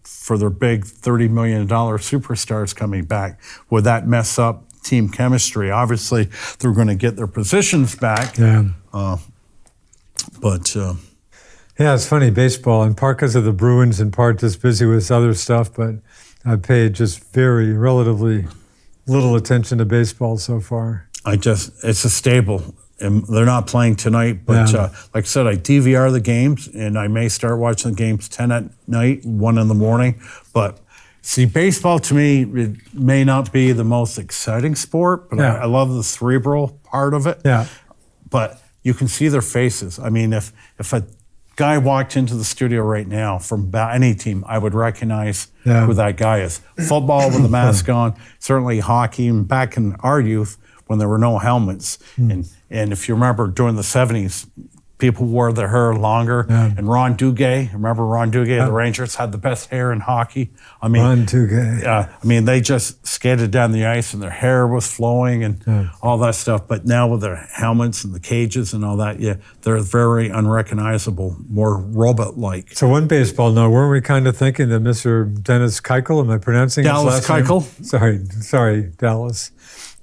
for their big $30 million superstars coming back. Would that mess up team chemistry? Obviously, they're going to get their positions back. It's funny, baseball, in part because of the Bruins, in part just busy with other stuff, but I've paid just relatively little attention to baseball so far. It's a staple. And they're not playing tonight, but like I said, I DVR the games, and I may start watching the games 10 at night, 1 in the morning. But see, baseball to me, it may not be the most exciting sport, but I love the cerebral part of it. But you can see their faces. I mean, if a guy walked into the studio right now from about any team, I would recognize who that guy is. Football with a mask on, certainly hockey, and back in our youth when there were no helmets. And if you remember during the 70s, people wore their hair longer. And Ron Duguay, remember Ron Duguay of the Rangers, had the best hair in hockey. I mean, Ron Duguay. They just skated down the ice and their hair was flowing and all that stuff. But now with their helmets and the cages and all that, they're very unrecognizable, more robot-like. So one baseball note, weren't we kind of thinking that Mr. Dennis Keuchel, am I pronouncing his last name? Dallas Keuchel? Sorry, Dallas.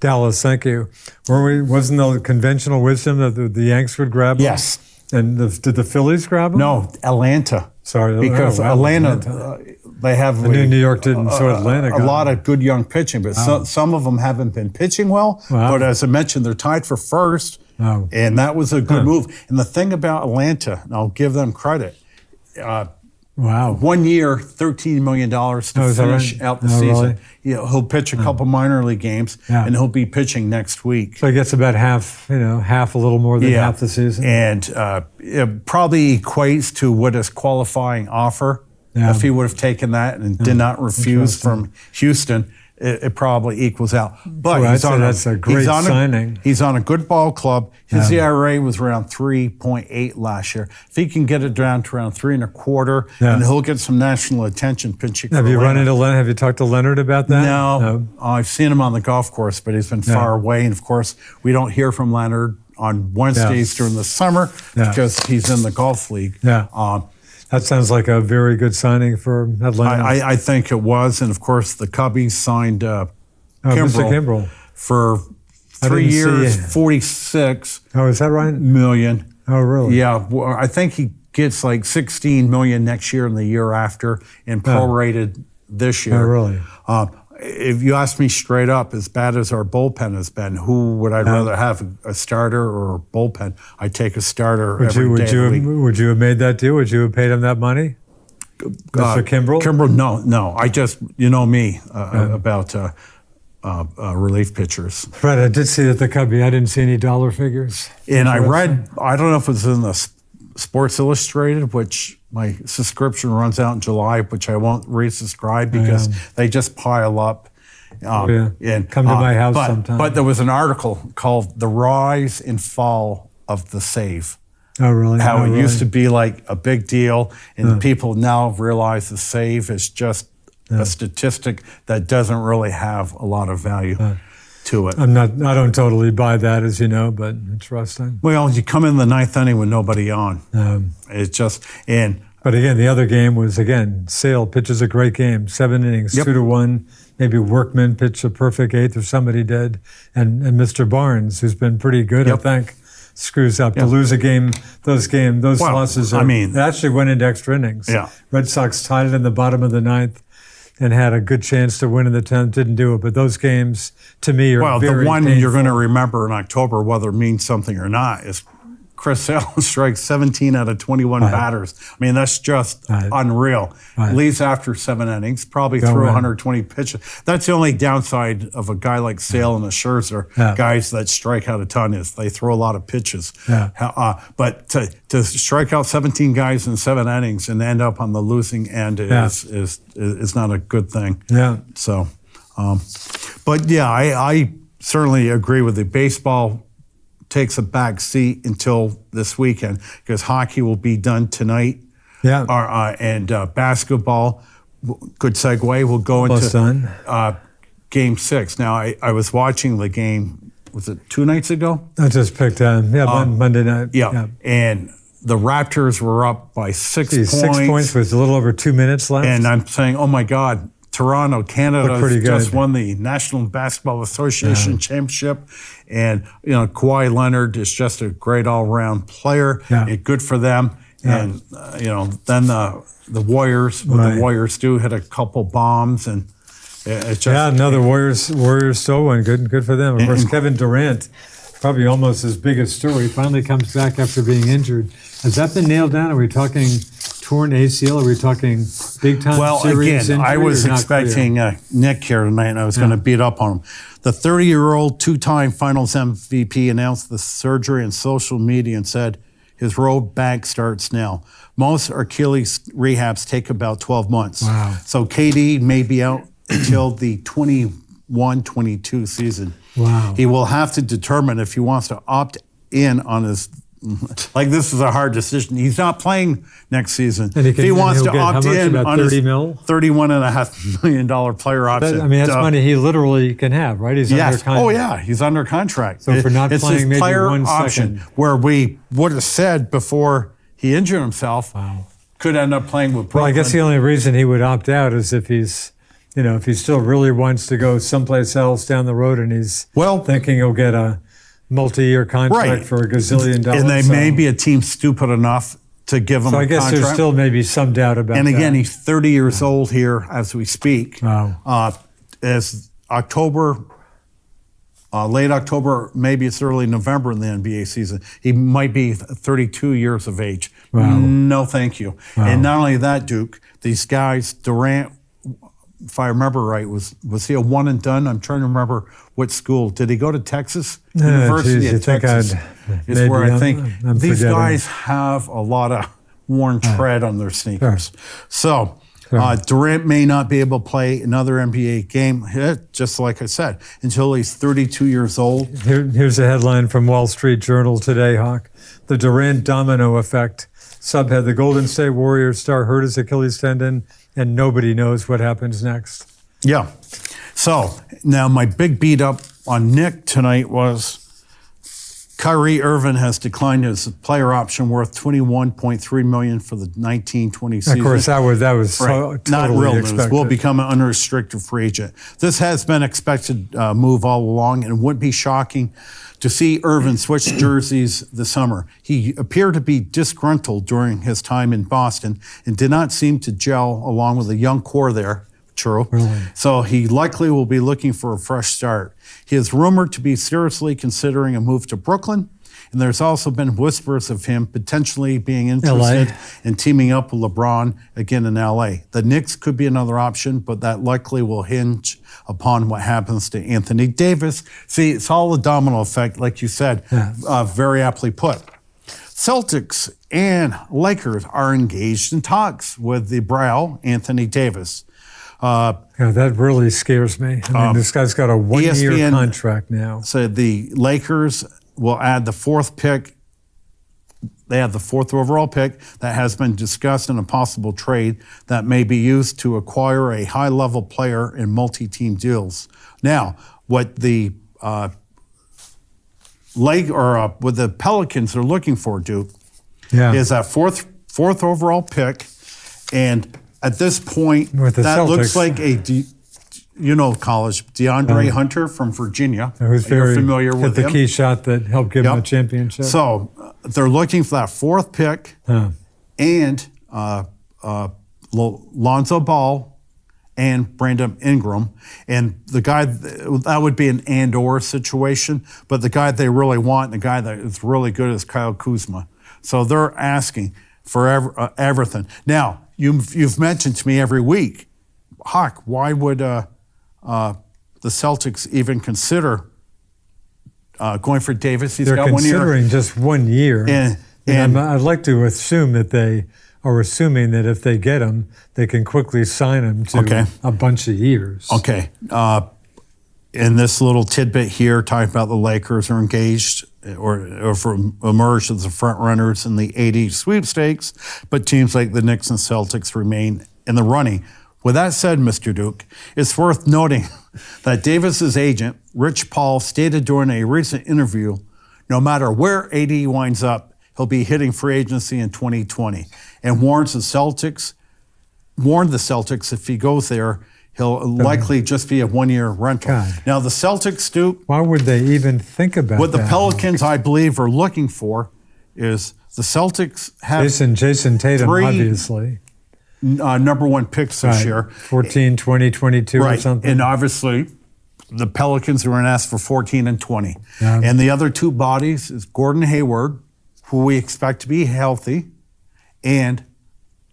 Dallas, thank you. Wasn't the conventional wisdom that the Yanks would grab him? Yes. And did the Phillies grab him? No, Atlanta. Sorry. Because Atlanta, they have... I knew New York didn't, so Atlanta got a lot of good young pitching, but some of them haven't been pitching well. But as I mentioned, they're tied for first, and that was a good move. And the thing about Atlanta, and I'll give them credit, 1 year, $13 million to finish out the season. Really? He'll pitch a couple minor league games, and he'll be pitching next week. So he gets about half a little more than half the season. And it probably equates to what his qualifying offer. If he would have taken that and did not refuse from Houston, it probably equals out. But that's a great signing. He's on a good ball club. His ERA was around 3.8 last year. If he can get it down to around 3.25, and he'll get some national attention pitching. Have you run into Leonard? Have you talked to Leonard about that? No. I've seen him on the golf course, but he's been far away. And of course, we don't hear from Leonard on Wednesdays during the summer because he's in the golf league. That sounds like a very good signing for Atlanta. I think it was. And, of course, the Cubbies signed Kimbrel for 3 years, 46 is that right? million. Oh, really? Yeah. Well, I think he gets like 16 million next year and the year after and prorated this year. Oh, really? If you ask me straight up, as bad as our bullpen has been, who would I rather have, a starter or a bullpen? I'd take a starter every day of the week. Would you have made that deal? Would you have paid him that money? Mr. Kimbrel? Kimbrel, no. I just, me about relief pitchers. Right, I did see that the Cubby, I didn't see any dollar figures. And I read, I don't know if it was in the Sports Illustrated, which my subscription runs out in July, which I won't resubscribe because they just pile up. And come to my house sometime. But there was an article called "The Rise and Fall of the Save." Oh, really? How it used to be like a big deal, and people now realize the save is just a statistic that doesn't really have a lot of value to it. I don't totally buy that, as you know, but interesting. Well, you come in the ninth inning with nobody on. It's just, and But again, the other game was, Sale pitches a great game, 7 innings, Yep. 2-1. Maybe Workman pitched a perfect eighth, or somebody did. And Mr. Barnes, who's been pretty good, Yep. I think, screws up. Yep. To lose a game, those Well, losses I are, mean- it actually went into extra innings. Yeah. Red Sox tied it in the bottom of the ninth and had a good chance to win in the 10th, didn't do it. But those games, to me, are Well, very the one painful. you're going to remember in October, whether it means something or not, is Chris Sale strikes 17 out of 21 Right. batters. I mean, that's just Right. unreal. Right. Leaves after 7 innings, probably Go threw in. 120 pitches. That's the only downside of a guy like Sale and a Scherzer, Yeah. guys that strike out a ton, is they throw a lot of pitches. Yeah. But to strike out 17 guys in 7 innings and end up on the losing end is not a good thing. Yeah. So, but yeah, I certainly agree with you. Baseball takes a back seat until this weekend because hockey will be done tonight. Yeah. And basketball, good segue, will go Almost into done. Game 6. Now, I was watching the game, was it 2 nights ago? I just picked Monday night. Yeah. And the Raptors were up by 6 Geez, points. 6 points with a little over 2 minutes left. And I'm saying, oh my God, Toronto, Canada Looked pretty just good. won the National Basketball Association championship. And, Kawhi Leonard is just a great all-around player. Yeah. And good for them. Yeah. And, then the Warriors, what Right. the Warriors do, hit a couple bombs. And it just... Another Warriors still won. Good for them. Of course, And- Kevin Durant, probably almost his biggest story, finally comes back after being injured. Has that been nailed down? Are we talking torn ACL? Are we talking big time Well, serious again, I injury, was or not clear? expecting Nick here tonight, and I was going to beat up on him. The 30-year-old two-time Finals MVP announced the surgery on social media and said his road back starts now. Most Achilles rehabs take about 12 months. Wow. So KD may be out until the 21-22 season. Wow. He will have to determine if he wants to opt in on his... Like, this is a hard decision. He's not playing next season. And he If he can- wants and to he'll get how opt much, in about on his 30 mil? $31.5 million player option. That's money he literally can have, right? He's under Yes. contract. Oh, yeah. He's under contract. So for not it's playing his maybe player 1 option, second. where we would have said before he injured himself, could end up playing with Brooklyn. Well, I guess the only reason he would opt out is if he's, if he still really wants to go someplace else down the road and he's thinking he'll get a multi-year contract Right. for a gazillion dollars. And they so, may be a team stupid enough to give him So a I guess contract. there's still maybe some doubt about And that. again, he's 30 years old here as we speak. Wow. As October, late October, maybe it's early November in the NBA season, he might be 32 years of age. Wow. No, thank you. And not only that, Duke, these guys, Durant, if I remember right, was he a one and done? I'm trying to remember what school. Did he go to Texas? University geez, of you think Texas I'd- is maybe where I I'm- think I'm these forgetting. guys have a lot of worn tread on their sneakers. So Durant may not be able to play another NBA game, just like I said, until he's 32 years old. Here's a headline from Wall Street Journal today, Hawk. The Durant domino effect. Subhead, the Golden State Warriors star hurt his Achilles tendon, and nobody knows what happens next. Yeah. So now my big beat up on Nick tonight was Kyrie Irving has declined his player option worth $21.3 million for the 19-20 season. Of course, that was Right. totally Not real news. expected. Will become an unrestricted free agent. This has been expected move all along, and it wouldn't be shocking to see Irvin switch jerseys this summer. He appeared to be disgruntled during his time in Boston and did not seem to gel along with the young core there. True. Really? So he likely will be looking for a fresh start. He is rumored to be seriously considering a move to Brooklyn, and there's also been whispers of him potentially being interested in teaming up with LeBron again in LA. The Knicks could be another option, but that likely will hinge upon what happens to Anthony Davis. See, it's all a domino effect, like you said, very aptly put. Celtics and Lakers are engaged in talks with the Brow, Anthony Davis. Yeah, that really scares me. I mean, this guy's got a one-year ESPN contract now. So the Lakers will add the 4th pick. They have the 4th overall pick that has been discussed in a possible trade that may be used to acquire a high-level player in multi-team deals. Now, what the what the Pelicans are looking for, Duke, Yeah. is that 4th 4th overall pick, and at this point, With the that looks Celtics. like college DeAndre Hunter from Virginia. Who's You're very familiar hit with the him. key shot that helped give him a Yep. championship. So they're looking for that 4th pick and Lonzo Ball and Brandon Ingram. And the guy, that would be an and/or situation, but the guy they really want, the guy that is really good is Kyle Kuzma. So they're asking for everything. Now, you've mentioned to me every week, Hawk, why would the Celtics even consider going for Davis? He's They're got 1 year. considering just 1 year. And I'd like to assume that they are assuming that if they get him, they can quickly sign him to a bunch of years. Okay. In this little tidbit here, talking about the Lakers are engaged or emerged as the front runners in the 80 sweepstakes, but teams like the Knicks and Celtics remain in the running. With that said, Mr. Duke, it's worth noting that Davis's agent, Rich Paul, stated during a recent interview, no matter where AD winds up, he'll be hitting free agency in 2020, and warned the Celtics if he goes there, he'll likely just be a 1-year rental. God. Now, the Celtics, Duke, Why would they even think about what the that? Pelicans, I believe, are looking for is the Celtics have Jason Tatum, 3 obviously. number 1 picks this year. 14, 20, 22 or Right. something. And obviously, the Pelicans are going to ask for 14 and 20. Yeah. And the other 2 bodies is Gordon Hayward, who we expect to be healthy, and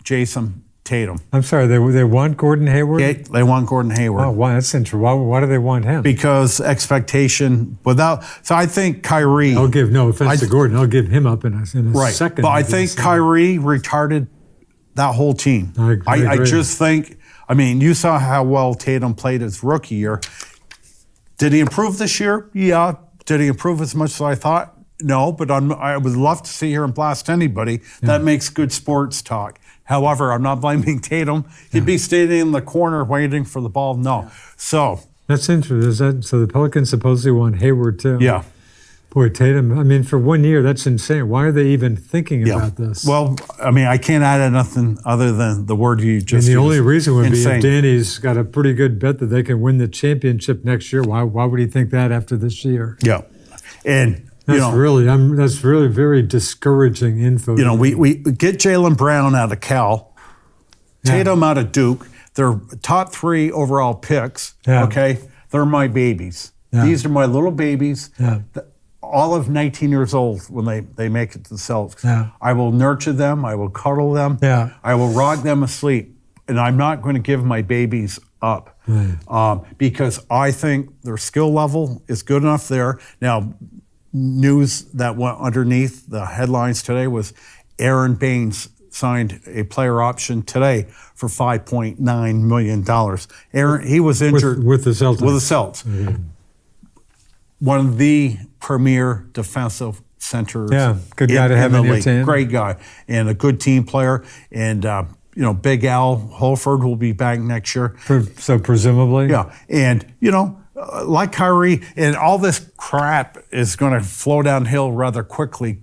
Jason Tatum. I'm sorry, they want Gordon Hayward? Okay, they want Gordon Hayward. Oh, wow, that's interesting. Why do they want him? Because expectation so I think Kyrie. I'll give no offense to Gordon. I'll give him up in a second. But I think obviously. Kyrie retarded that whole team. I agree. just think, you saw how well Tatum played his rookie year. Did he improve this year? Yeah. Did he improve as much as I thought? No, but I would love to see here and blast anybody. That makes good sports talk. However, I'm not blaming Tatum. He'd be standing in the corner waiting for the ball. No. So. That's interesting. So the Pelicans supposedly want Hayward too? Yeah. Boy, Tatum, for 1 year, that's insane. Why are they even thinking about this? Well, I can't add nothing other than the word you just and the used. only reason would Insane. be if Danny's got a pretty good bet that they can win the championship next year. Why would he think that after this year? Yeah. And, That's really very discouraging info. we get Jaylen Brown out of Cal, Tatum out of Duke. They're top 3 overall picks. Yeah. Okay, they're my babies. Yeah. These are my little babies. Yeah. All of 19 years old when they make it to the Celtics. Yeah. I will nurture them. I will cuddle them. Yeah. I will rock them asleep, and I'm not going to give my babies up because I think their skill level is good enough there. Now, news that went underneath the headlines today was Aaron Baines signed a player option today for $5.9 million. Aaron, he was injured with the Celtics. With the Celtics. Mm-hmm. One of the premier defensive centers. Yeah, good guy to have the in your league. team. Great guy and a good team player. And Big Al Holford will be back next year. So presumably, Yeah, and like Kyrie, and all this crap is going to flow downhill rather quickly.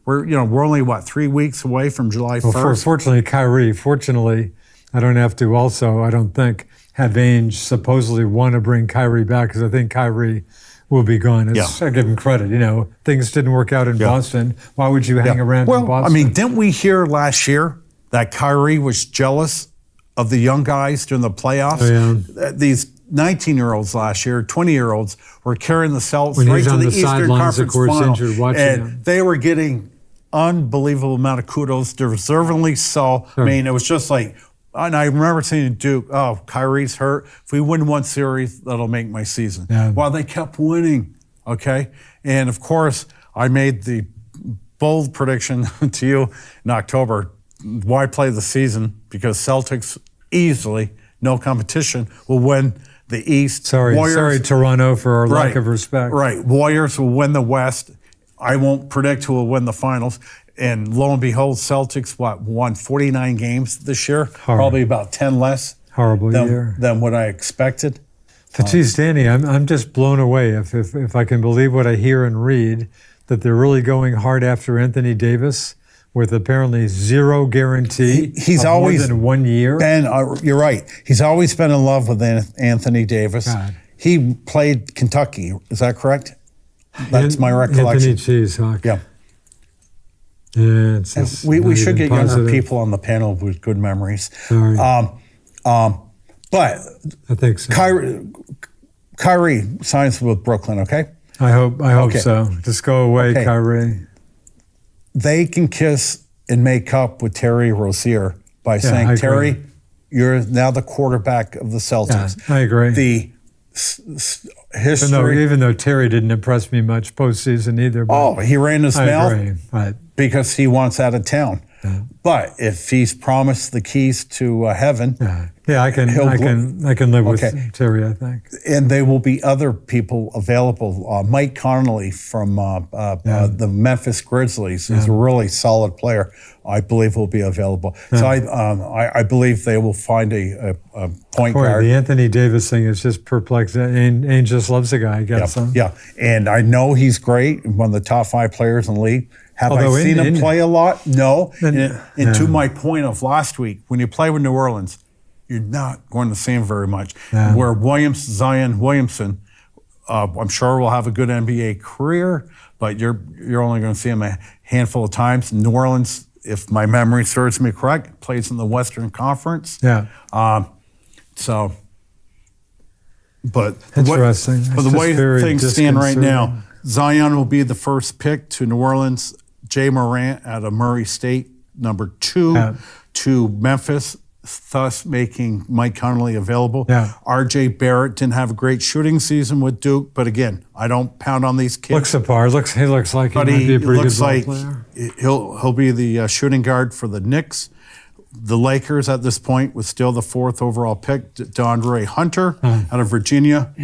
We're only 3 weeks away from July 1st. Well, fortunately, I don't have to also, I don't think, have Ainge supposedly want to bring Kyrie back because I think Kyrie will be gone. I give him credit. Things didn't work out in Boston. Why would you hang around in Boston? Didn't we hear last year that Kyrie was jealous of the young guys during the playoffs? Oh, yeah. These 19-year-olds last year, 20-year-olds were carrying the Celtics When right he's to on the the Eastern sidelines, Conference of course, Final, injured, watching and him. they were getting unbelievable amount of kudos, deservingly so. Sure. It was just like, and I remember saying to Duke, "Oh, Kyrie's hurt. If we win one series, that'll make my season." Yeah. Well, they kept winning. Okay, and of course, I made the bold prediction to you in October. Why play the season? Because Celtics easily, no competition, will win the East. Sorry, Toronto, for our lack of respect. Right. Warriors will win the West. I won't predict who will win the finals. And lo and behold, Celtics won 49 games this year, probably about 10 less Horrible year. than what I expected. But geez, Danny, I'm just blown away if I can believe what I hear and read, that they're really going hard after Anthony Davis with apparently zero guarantee. He's of always more than 1 year. And you're right. He's always been in love with Anthony Davis. God. He played Kentucky. Is that correct? That's my recollection. Anthony Cheesehawk. Yeah. Yeah, it's just We not should even get younger positive. people on the panel with good memories. Sorry. But I think so. Kyrie signs with Brooklyn, okay? I hope Okay. so. Just go away, Okay. Kyrie. They can kiss and make up with Terry Rozier by I saying, agree. Terry, you're now the quarterback of the Yeah, Celtics. I agree. The history. Even though Terry didn't impress me much postseason either. But Oh, he ran his I mouth agree. But because he wants out of town. But if he's promised the keys to heaven, yeah, I can live with Okay. Terry. I think. and there will be other people available. Mike Connolly from the Memphis Grizzlies is a really solid player. I believe will be available. So I believe they will find a point Boy, guard. the Anthony Davis thing is just perplexing. Ainge just loves the guy. I guess. Huh? Yeah, and I know he's great, one of the top 5 players in the league. Have Although I seen him play a lot? No. And to Yeah. my point of last week, when you play with New Orleans, you're not going to see him very much. Yeah. Where Zion Williamson, I'm sure will have a good NBA career, but you're only going to see him a handful of times. New Orleans, if my memory serves me correct, plays in the Western Conference. Yeah. So, but Interesting. But It's the way just very things stand right now, disconcerting. Zion will be the first pick to New Orleans. Jay Morant out of Murray State, number 2 to Memphis, thus making Mike Conley available. Yeah. R.J. Barrett didn't have a great shooting season with Duke, but again, I don't pound on these kids. Looks the part. He looks like he But might he be a pretty looks good ball like player. he'll be the shooting guard for the Knicks. The Lakers at this point was still the 4th overall pick, DeAndre Hunter out of Virginia.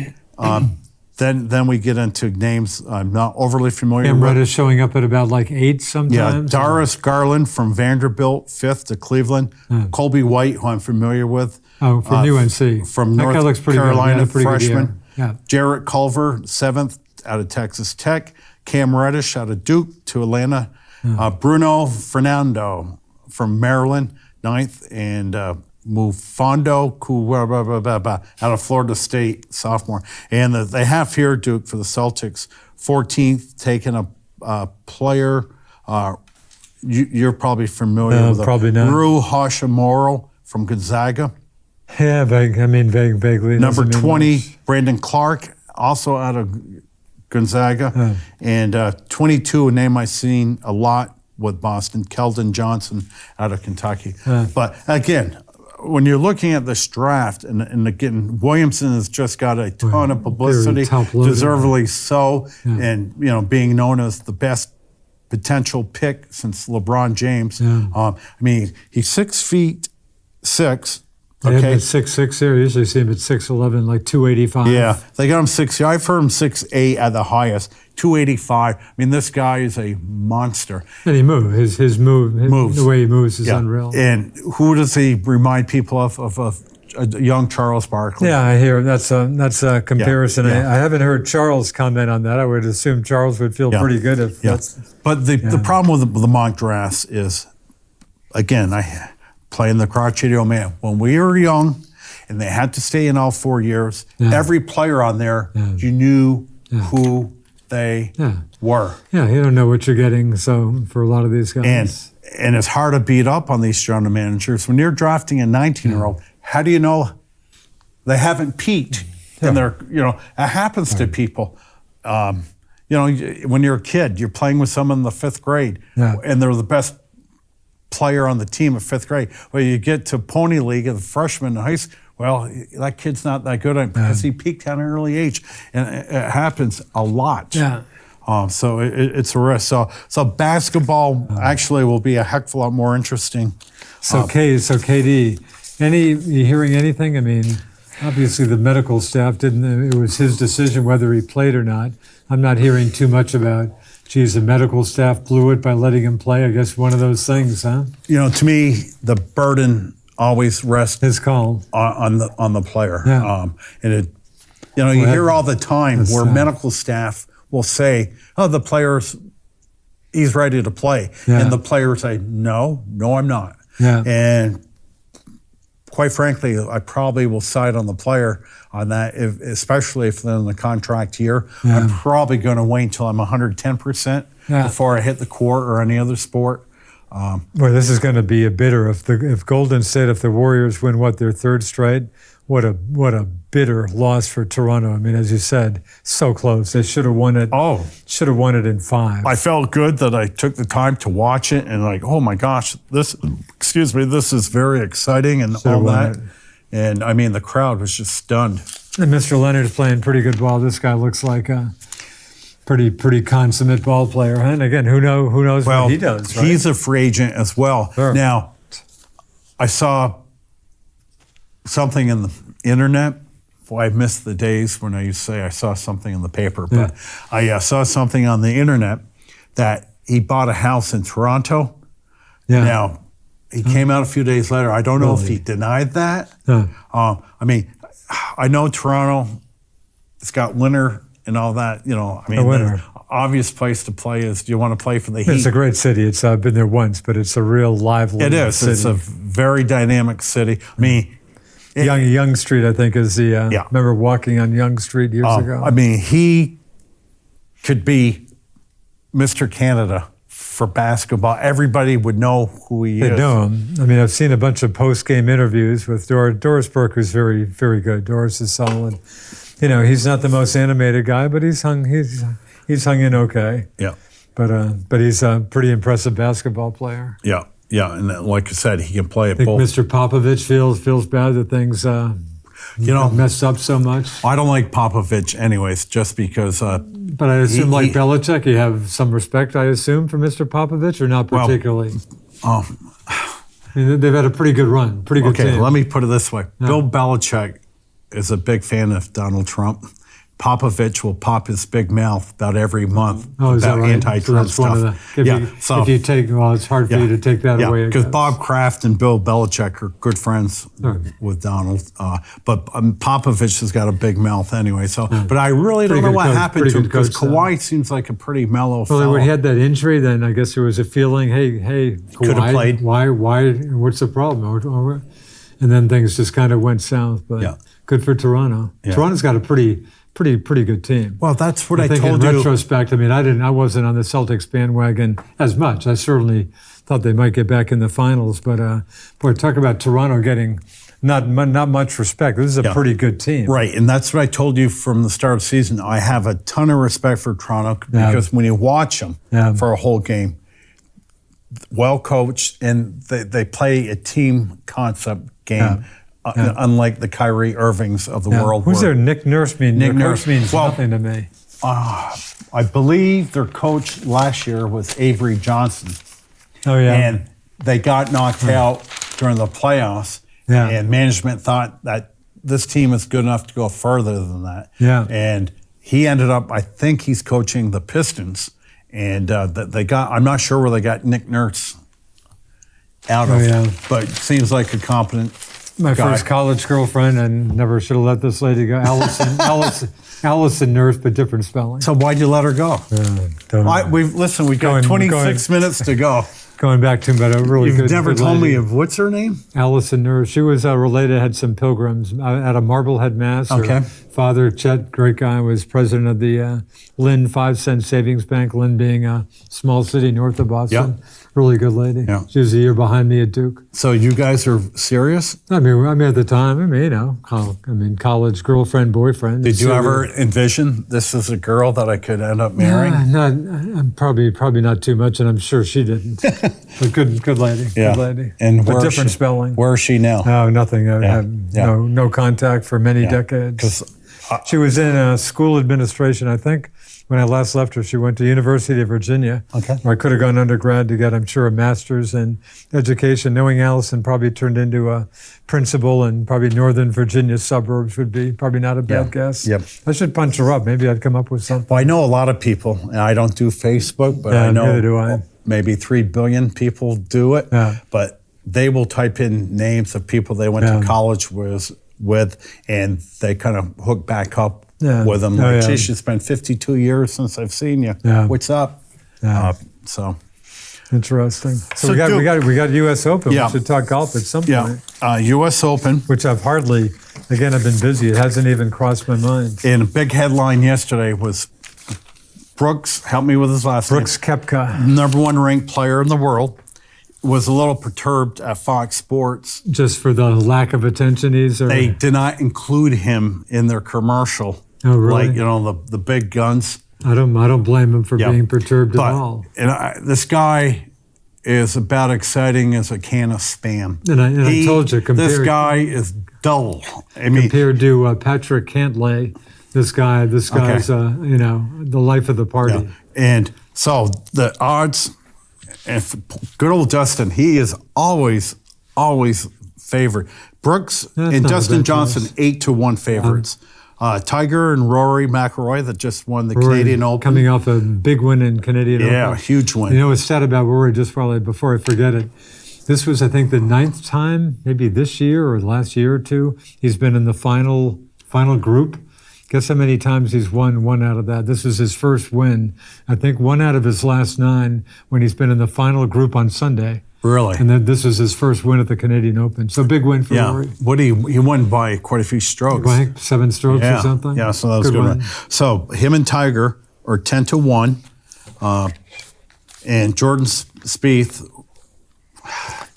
Then we get into names I'm not overly familiar Cam with. Reddish showing up at about like 8 Yeah, sometimes. Darius Garland from Vanderbilt, 5th to Cleveland. Colby White, who I'm familiar with. From UNC. From That guy North looks pretty good. Carolina, He had a pretty good freshman. year. Yeah. Jarrett Culver, 7th out of Texas Tech. Cam Reddish out of Duke to Atlanta. Bruno Fernando from Maryland, 9th. And Mufando out of Florida State, sophomore. And they have here Duke for the Celtics, 14th, taking a player. You're probably familiar with probably not. Rui Hachimura from Gonzaga. Yeah, vaguely. Number Doesn't mean 20, much. Brandon Clark, also out of Gonzaga. And 22, a name I've seen a lot with Boston, Keldon Johnson out of Kentucky. But again, when you're looking at this draft, and again, Williamson has just got a ton of publicity, top-loaded. deservedly so, and being known as the best potential pick since LeBron James. He's 6'6". They Okay. have 6'6" here. I usually see him at 6'11", like 285. Yeah, they got him 6. I've heard him 6'8" at the highest, 285. This guy is a monster. And he moves. His Moves. the way he moves is unreal. And who does he remind people of a young Charles Barkley? Yeah, I hear that's a comparison. Yeah. I haven't heard Charles comment on that. I would assume Charles would feel pretty good if that's. But the problem with the mock drafts is, again, I playing the crotchety old man. When we were young and they had to stay in all 4 years, every player on there, you knew who they were. Yeah, you don't know what you're getting. So for a lot of these guys, And it's hard to beat up on these general managers. When you're drafting a 19-year-old, how do you know they haven't peaked? And they're, it happens to people. When you're a kid, you're playing with someone in the 5th grade, and they're the best player on the team at 5th grade. Well, you get to Pony League as a freshman in high school. Well, that kid's not that good because he peaked at an early age, and it happens a lot. Yeah. So it's a risk. So basketball actually will be a heck of a lot more interesting. So KD, you hearing anything? Obviously the medical staff didn't. It was his decision whether he played or not. I'm not hearing too much about. Geez, the medical staff blew it by letting him play. I guess one of those things, huh? To me, the burden always rests His call on the player. Yeah. You hear all the time where medical staff will say, "Oh, the player's he's ready to play. Yeah. And the player say, no, I'm not. Yeah. And quite frankly, I probably will side on the player on that, especially if they're in the contract year. Yeah. I'm probably going to wait until I'm 110% before I hit the court or any other sport. Well, this is going to be a bitter. If Golden State, if the Warriors win their third straight, what a bitter loss for Toronto. I mean, as you said, so close. They should have won it. Oh, should have won it in 5. I felt good that I took the time to watch it and like, oh my gosh, this is very exciting and all that. And I mean, the crowd was just stunned. And Mr. Leonard's playing pretty good ball. This guy looks like a pretty consummate ball player. And again, who knows what he does, right? He's a free agent as well. Sure. Now, I saw something in the internet. Well, I missed the days when I used to say I saw something in the paper, but I saw something on the internet that he bought a house in Toronto. Yeah. Now, he came out a few days later. I don't know if he denied that. I mean, I know Toronto, it's got winter and all that. You know, I mean, the obvious place to play is, do you want to play for the Heat? It's a great city. It's I've been there once, but it's a real lively It is. city. It's a very dynamic city. I mean, Young Street, I think, is the. Yeah. Remember walking on Young Street years ago? I mean, he could be Mr. Canada for basketball. Everybody would know who he is. They know him. I mean, I've seen a bunch of post-game interviews with Doris Burke, who's very, very good. Doris is solid. You know, he's not the most animated guy, but he's hung in okay. Yeah. But he's a pretty impressive basketball player. Yeah. Yeah. And like I said, he can play at I think both. Mr. Popovich feels bad that things messed up so much. I don't like Popovich anyways, just because. But I assume, like Belichick, you have some respect, I assume, for Mr. Popovich, or not particularly? I mean, they've had a pretty good run, pretty good team. Okay, let me put it this way. Yeah. Bill Belichick is a big fan of Donald Trump. Popovich will pop his big mouth about every month about anti-Trump stuff. If you take, it's hard for you to take that away. Because Bob Kraft and Bill Belichick are good friends with Donald, but Popovich has got a big mouth anyway. So, but I really don't know what happened to him, because Kawhi seems like a pretty mellow fellow. When he had that injury, then I guess there was a feeling, hey, Kawhi, could have played. Why? What's the problem? And then things just kind of went south. But good for Toronto. Yeah. Toronto's got a pretty good team. Well, that's what I think told you. In retrospect, I mean, I wasn't on the Celtics bandwagon as much. I certainly thought they might get back in the finals, but boy, talk about Toronto getting not much respect. This is a pretty good team. Right, and that's what I told you from the start of the season. I have a ton of respect for Toronto because when you watch them for a whole game, well coached, and they play a team concept game. Unlike the Kyrie Irvings of the world. Who's their Nick Nurse mean? Nick Nurse means nothing to me. I believe their coach last year was Avery Johnson. Oh, yeah. And they got knocked out during the playoffs. Yeah. And management thought that this team is good enough to go further than that. Yeah. And he ended up, I think he's coaching the Pistons. And I'm not sure where they got Nick Nurse out of, but it seems like a competent My first college girlfriend, and never should have let this lady go. Allison Nurse, but different spelling. So why'd you let her go? We've got 26 minutes to go. Going back to a really You've good never good told lady. me of what's her name? Allison Nurse. She was related, had some pilgrims at a Marblehead Mass. Okay. Her father, Chet, great guy, was president of the Lynn 5-cent Savings Bank, Lynn being a small city north of Boston. Yeah. Really good lady. Yeah. She was a year behind me at Duke. So you guys are serious? I mean at the time, college girlfriend, boyfriend. Did you ever envision this is a girl that I could end up marrying? I'm probably not too much, and I'm sure she didn't. But good lady. Yeah. Good lady. And but different spelling. Where is she now? No, nothing. No contact for many decades. She was in school administration, I think. When I last left her, she went to University of Virginia, where I could have gone undergrad to get, I'm sure, a master's in education. Knowing Allison, probably turned into a principal in probably Northern Virginia suburbs would be probably not a bad guess. Yep. I should punch her up. Maybe I'd come up with something. Well, I know a lot of people, and I don't do Facebook, but I know neither do I. Maybe 3 billion people do it. Yeah. But they will type in names of people they went to college with, and they kind of hook back up with them. Geez, it's been 52 years since I've seen you. Yeah. What's up? Yeah. So Interesting. So, So we got U.S. Open. Yeah. We should talk golf at some point. U.S. Open. Which I've hardly. Again, I've been busy. It hasn't even crossed my mind. And a big headline yesterday was Brooks, help me with his last Brooks Koepka, name, number 1 ranked player in the world, was a little perturbed at Fox Sports. just for the lack of attention They did not include him in their commercial. Oh, really? Like, the big guns. I don't blame him for Yeah. being perturbed But at all. this guy is about exciting as a can of Spam. And I told you, this guy is dull. I mean, compared to Patrick Cantlay, this guy's the life of the party. yeah. And so the odds, if good old Justin, he is always favored. Brooks That's and not a Justin bad Johnson, choice. 8-1 favorites. Tiger and Rory McIlroy that just won the Rory Canadian Open. coming off a big win in Canadian Yeah, Open. huge win. You know what's sad about Rory, just probably before I forget it, this was, I think, the 9th time, maybe this year or last year or two, he's been in the final group. Guess how many times he's won one out of that? This is his first win. I think 1 out of his last 9 when he's been in the final group on Sunday. Really? And then this was his first win at the Canadian Open. So big win for Yeah. Rory. What he won by quite a few strokes. I think 7 strokes Yeah. or something. Yeah, so that was good. win. So him and Tiger are 10-1. And Jordan Spieth,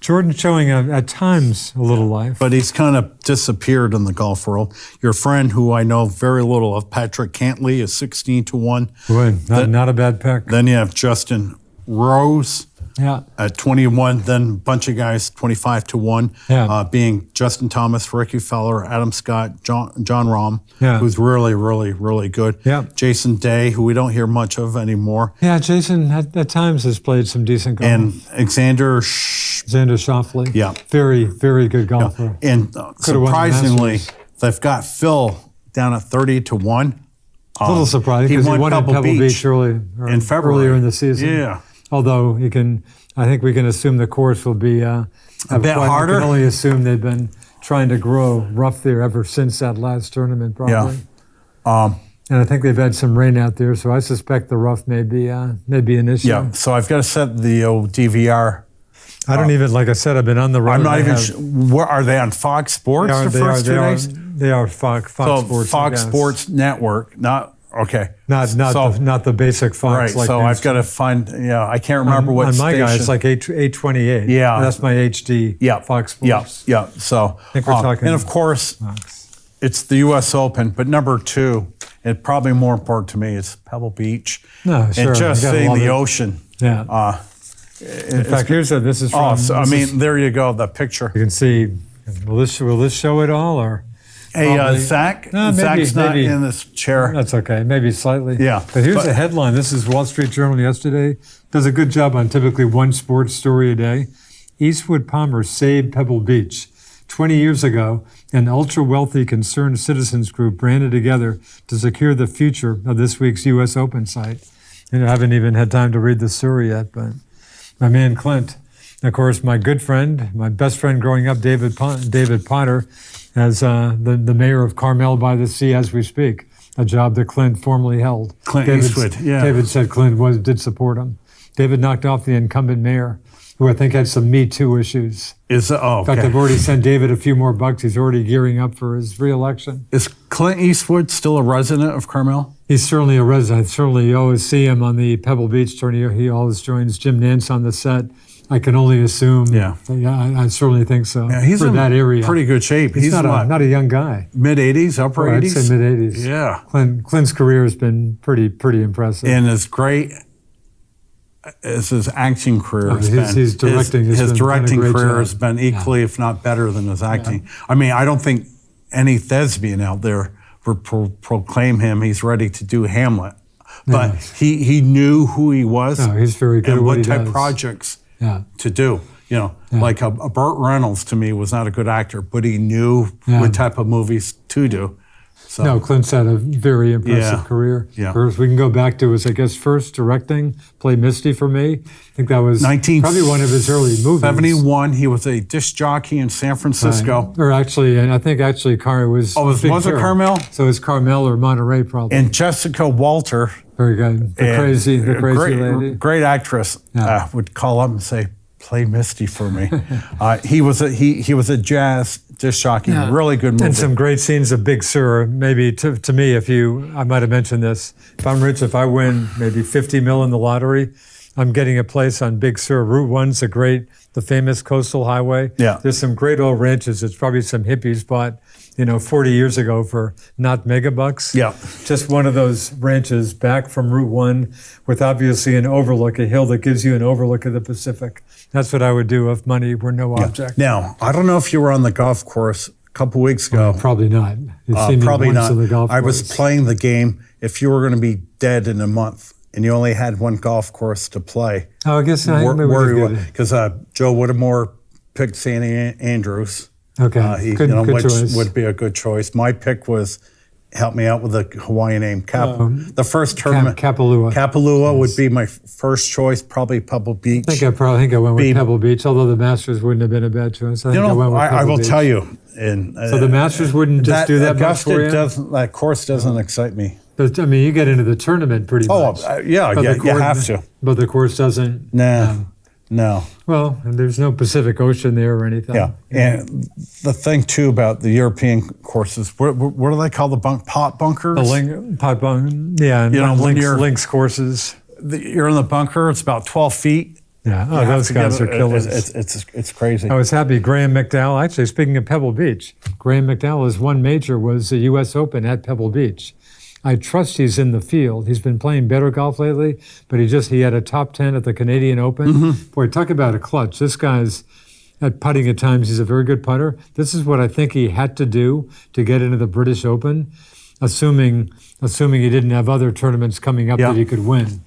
Jordan showing at times a little life. but he's kind of disappeared in the golf world. Your friend, who I know very little of, Patrick Cantlay, is 16-1. Boy, not a bad pick. Then you have Justin Rose Yeah. at 21. Then a bunch of guys 25-1, Yeah. being Justin Thomas, Ricky Fowler, Adam Scott, John Rahm, Yeah. who's really, really, really good. Yeah. Jason Day, who we don't hear much of anymore. Yeah, Jason at times has played some decent golf. And Alexander Xander Schauffele. Yeah. Very, very good golfer. and Could've won the surprisingly, Masters. they've got Phil down at 30-1. A little surprising he because he won won at Pebble Pebble Beach Beach earlier February. in the season. Yeah. Although I think we can assume the course will be a bit harder? I can only assume they've been trying to grow rough there ever since that last tournament, probably. And I think they've had some rain out there, so I suspect the rough may be an issue. Yeah. So I've got to set the old DVR. I don't even, like I said, I've been on the road. I'm not They even have- sure. Where, are they on Fox Sports the first 2 days? They are Fox So Sports. I Fox guess. Sports Network, not, okay. Not So- the basic Fox. Right, Like so I've got to find, I can't remember what on my station. guy, it's like 828. Yeah. That's my HD Fox Sports. Yeah. So, I think we're talking and of course, it's the U.S. Open, but number 2, and probably more important to me, is Pebble Beach. No, sure. And just You gotta seeing love the it. ocean. Yeah. In fact, this is from. Oh, so, I this mean, is- there you go, the picture. you can see. Will this show it all or? Hey, Probably. Zach, No, Zach's not maybe. in this chair. That's okay, maybe slightly. Yeah, But here's but- the headline. This is Wall Street Journal yesterday. Does a good job on typically one sports story a day. Eastwood Palmer saved Pebble Beach. 20 years ago, an ultra-wealthy concerned citizens group banded together to secure the future of this week's U.S. Open site. And I haven't even had time to read the story yet, but my man Clint, and of course, my good friend, my best friend growing up, David Potter, as the mayor of Carmel by the Sea as we speak, a job that Clint formerly held. Clint Eastwood, yeah. David said Clint did support him. David knocked off the incumbent mayor, who I think had some Me Too issues. In fact, Okay. I've already sent David a few more bucks. He's already gearing up for his re-election. Is Clint Eastwood still a resident of Carmel? He's certainly a resident. Certainly, you always see him on the Pebble Beach tourney. He always joins Jim Nance on the set. I can only assume. Yeah. I certainly think so. Yeah, he's for in that area. pretty good shape. He's not what, a young guy. mid-80s, upper I'd 80s? say mid-80s. Yeah. Clint's career has been pretty impressive. And as great as his acting career has been, his directing has his been directing a great career job. has been equally, if not better, than his acting. I mean, I don't think any thespian out there would proclaim him he's ready to do Hamlet. But he knew who he was No, he's very good and at what what he type does. projects Yeah. to do. Like a Burt Reynolds to me was not a good actor, but he knew Yeah. what type of movies to do. So, No, Clint's had a very impressive Yeah. career. Yeah. First, we can go back to his, I guess, first directing, Play Misty for Me. I think that was 19 probably one of his early movies. 71. He was a disc jockey in San Francisco. Or actually, and I think actually Car was. Oh, was Big it Sur. Carmel? So it's Carmel or Monterey, probably. And Jessica Walter, Very good. The and crazy great, lady. great actress, Yeah. would call up and say, "Play Misty for me." He was a jazz disc jockey. Yeah. Really good movie. And some great scenes of Big Sur. Maybe to me, I might have mentioned this. If I'm rich, if I win maybe 50 mil in the lottery, I'm getting a place on Big Sur. Route 1's the famous coastal highway. Yeah. There's some great old ranches. It's probably some hippies bought, 40 years ago for not megabucks. Yeah. Just one of those ranches back from Route 1 with obviously an overlook, a hill that gives you an overlook of the Pacific. That's what I would do if money were no object. Now, I don't know if you were on the golf course a couple weeks ago. Probably not. You've seen me Probably once not. on the golf I was course. playing the game. If you were going to be dead in a month and you only had one golf course to play, Oh, I guess I think maybe we could do it. because Joe Whittemore picked St. Andrews. Okay, good which choice. would be a good choice. My pick was, help me out with a Hawaiian name. The first tournament. Kapalua. Kapalua would be my first choice, probably Pebble Beach. I think I went with Be- Pebble Beach, although the Masters wouldn't have been a bad choice. I think I went with I Pebble will Beach. tell you. And, So the Masters wouldn't just do that much for you? That course doesn't excite me. But I mean, you get into the tournament pretty Oh, much. yeah, But the you have to. But the course doesn't. No. Well, and there's no Pacific Ocean there or anything. Yeah, and the thing too about the European courses, what do they call the pot bunkers? The pot bunk, yeah, and when you're- links courses. You're in the bunker. It's about 12 feet. Yeah, You have those to guys get are killers. It's crazy. I was happy. Graham McDowell, actually, speaking of Pebble Beach, Graham McDowell, his one major was the U.S. Open at Pebble Beach. I trust he's in the field. He's been playing better golf lately, but he had a top 10 at the Canadian Open. Mm-hmm. Boy, talk about a clutch. This guy's at putting at times. He's a very good putter. This is what I think he had to do to get into the British Open, assuming he didn't have other tournaments coming up Yeah. that he could win.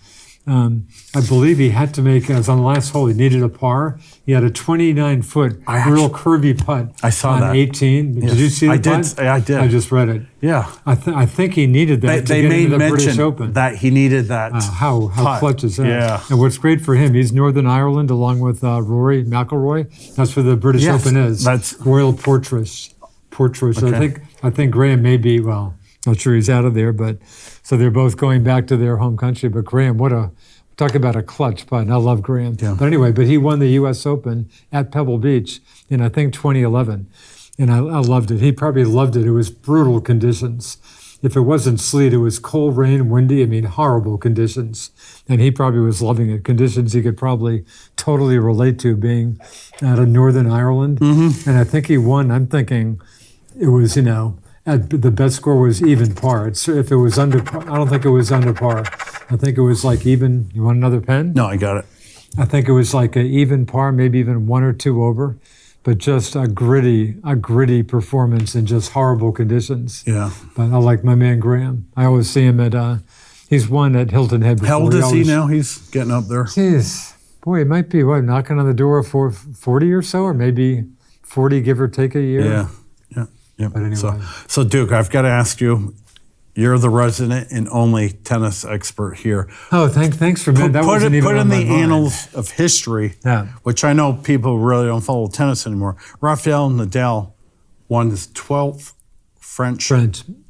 I believe he had to make, as on the last hole, he needed a par. He had a 29-foot real curvy putt I saw on that. 18. Yes. Did you see the I putt? did. I did. I just read it. Yeah, I think he needed that to they get made into the British mention Open. that he needed that. How putt. clutch is that? Yeah. And what's great for him, he's Northern Ireland along with Rory McIlroy. That's where the British Yes, Open is. that's- Royal Portrush. Okay. I think Graham may be, well, not sure he's out of there, but so they're both going back to their home country. But Graham, talk about a clutch putt. And I love Graham. Yeah. But anyway, he won the U.S. Open at Pebble Beach in, I think, 2011. And I loved it. He probably loved it. It was brutal conditions. If it wasn't sleet, it was cold, rain, windy. I mean, horrible conditions. And he probably was loving it. Conditions he could probably totally relate to being out of Northern Ireland. Mm-hmm. And I think he won. I'm thinking it was, the best score was even par. If it was under par, I don't think it was under par. I think it was like even, you want another pen? No, I got it. I think it was like an even par, maybe even one or two over, but just a gritty performance in just horrible conditions. Yeah. But I like my man Graham. I always see him he's won at Hilton Head before. How old is he always- now? He's getting up there. Jeez, boy, it might be knocking on the door of 40 or so, or maybe 40, give or take a year. Yeah. But anyway. So Duke, I've got to ask you. You're the resident and only tennis expert here. Oh, thanks for that. Put Wasn't it even in on my the mind. annals of history, Yeah. which I know people really don't follow tennis anymore. Rafael Nadal won his 12th French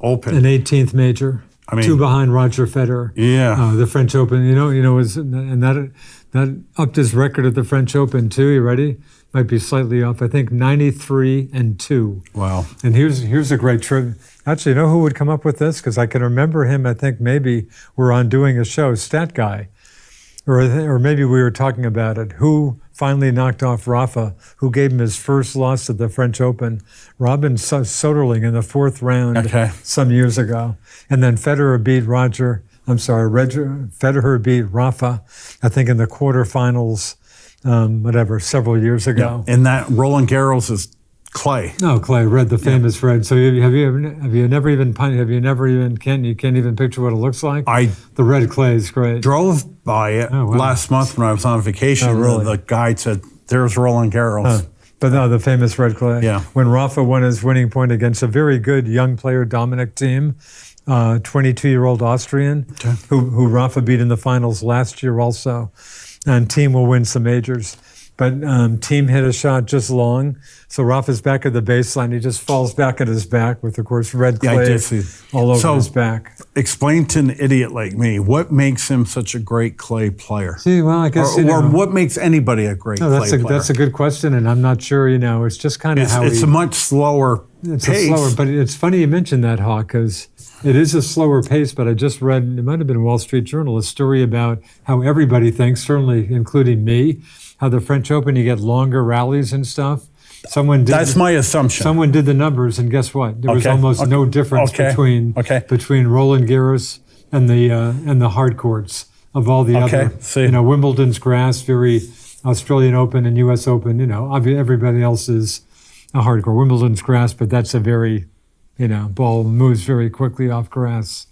Open. An 18th major. I mean- two behind Roger Federer. Yeah. The French Open. And that upped his record at the French Open too. You ready? Might be slightly off. I think 93-2. Wow. And here's a great trip. Actually, you know who would come up with this? Because I can remember him. I think maybe we're on doing a show, Stat Guy, or maybe we were talking about it. Who finally knocked off Rafa? Who gave him his first loss at the French Open? Robin Soderling in the fourth round some years ago, and then Federer beat Federer beat Rafa, I think in the quarterfinals, several years ago. And that Roland Garros is clay. No, clay, red, the famous red. So have you never even, Ken, you can't even picture what it looks like? The red clay is great. Drove by it Oh, wow. last month when I was on vacation. Oh, really? The guide said, there's Roland Garros. But no, the famous red clay. Yeah. When Rafa won his winning point against a very good young player, Dominic Thiem, 22-year-old Austrian, Okay. who Rafa beat in the finals last year also. And Thiem will win some majors. But Thiem hit a shot just long, so Rafa's back at the baseline. He just falls back at his back with, of course, red Yeah, I clay did see. all over So- his back. Explain to an idiot like me what makes him such a great clay player, See, well, I guess or what makes anybody a great no, clay player. that's a good question, and I'm not sure. It's just kind of It's, how it's he. a much slower It's pace. a slower, but it's funny you mentioned that, Hawk, because it is a slower pace. But I just read, it might have been Wall Street Journal, a story about how everybody thinks, certainly including me, how the French Open you get longer rallies and stuff. That's my assumption. Someone did the numbers, and guess what? There was Okay, almost okay, no difference okay, between Roland Garros and the hard courts of all the other. see. Wimbledon's grass, very Australian Open and U.S. Open. Everybody else is a hard court. Wimbledon's grass, but that's a very, ball moves very quickly off grass.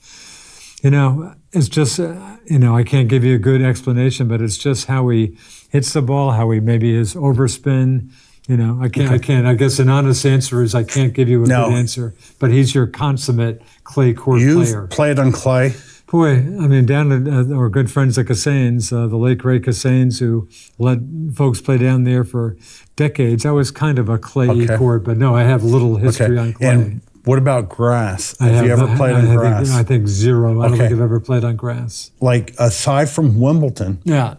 It's just, I can't give you a good explanation, but it's just how he hits the ball, how he maybe his overspin. I can't. I guess an honest answer is I can't give you a No. good answer. But he's your consummate clay court You've player. played on clay. Boy, I mean, down at our good friends at Cassanes, the late great Cassanes, who let folks play down there for decades. I was kind of a clay Okay. court, but no, I have little history on clay. And what about grass? I Have you ever played on grass? I think zero. I don't Okay. think I've ever played on grass. Like, aside from Wimbledon, Yeah.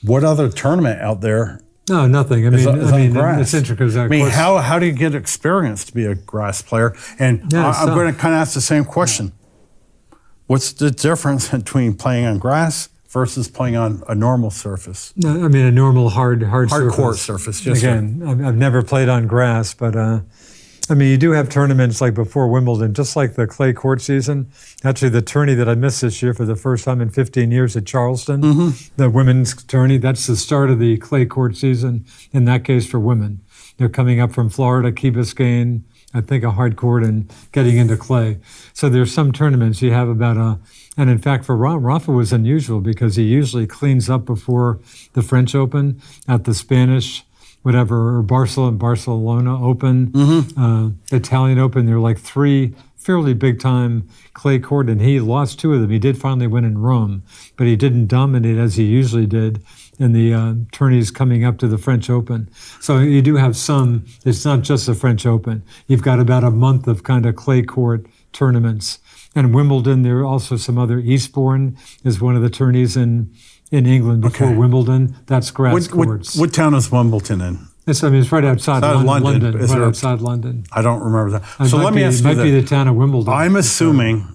what other tournament out there No, nothing. I is mean, on grass? it's interesting because I mean, how do you get experience to be a grass player? And Yeah, I'm so- going to kind of ask the same question. What's the difference between playing on grass versus playing on a normal surface? No, I mean a normal hard surface. court surface, yes, sir. Again, I've never played on grass, but I mean you do have tournaments like before Wimbledon, just like the clay court season. Actually, the tourney that I missed this year for the first time in 15 years at Charleston, the women's tourney. That's the start of the clay court season. In that case, for women, they're coming up from Florida, Key Biscayne, I think a hard court, and getting into clay. So there's some tournaments you have and in fact for Rafa was unusual because he usually cleans up before the French Open at the Spanish, or Barcelona Open, Italian Open. They're like three fairly big time clay court, and he lost two of them. He did finally win in Rome, but he didn't dominate as he usually did in the tourneys coming up to the French Open. So you do have some, it's not just the French Open. You've got about a month of kind of clay court tournaments. And Wimbledon, there are also some other, Eastbourne is one of the tourneys in England before Okay. Wimbledon. That's grass courts. What town is Wimbledon in? It's right outside Outside London. London. Is Right there- outside London. I don't remember that. It So might let me be- ask it you might be the this. town of Wimbledon. I'm assuming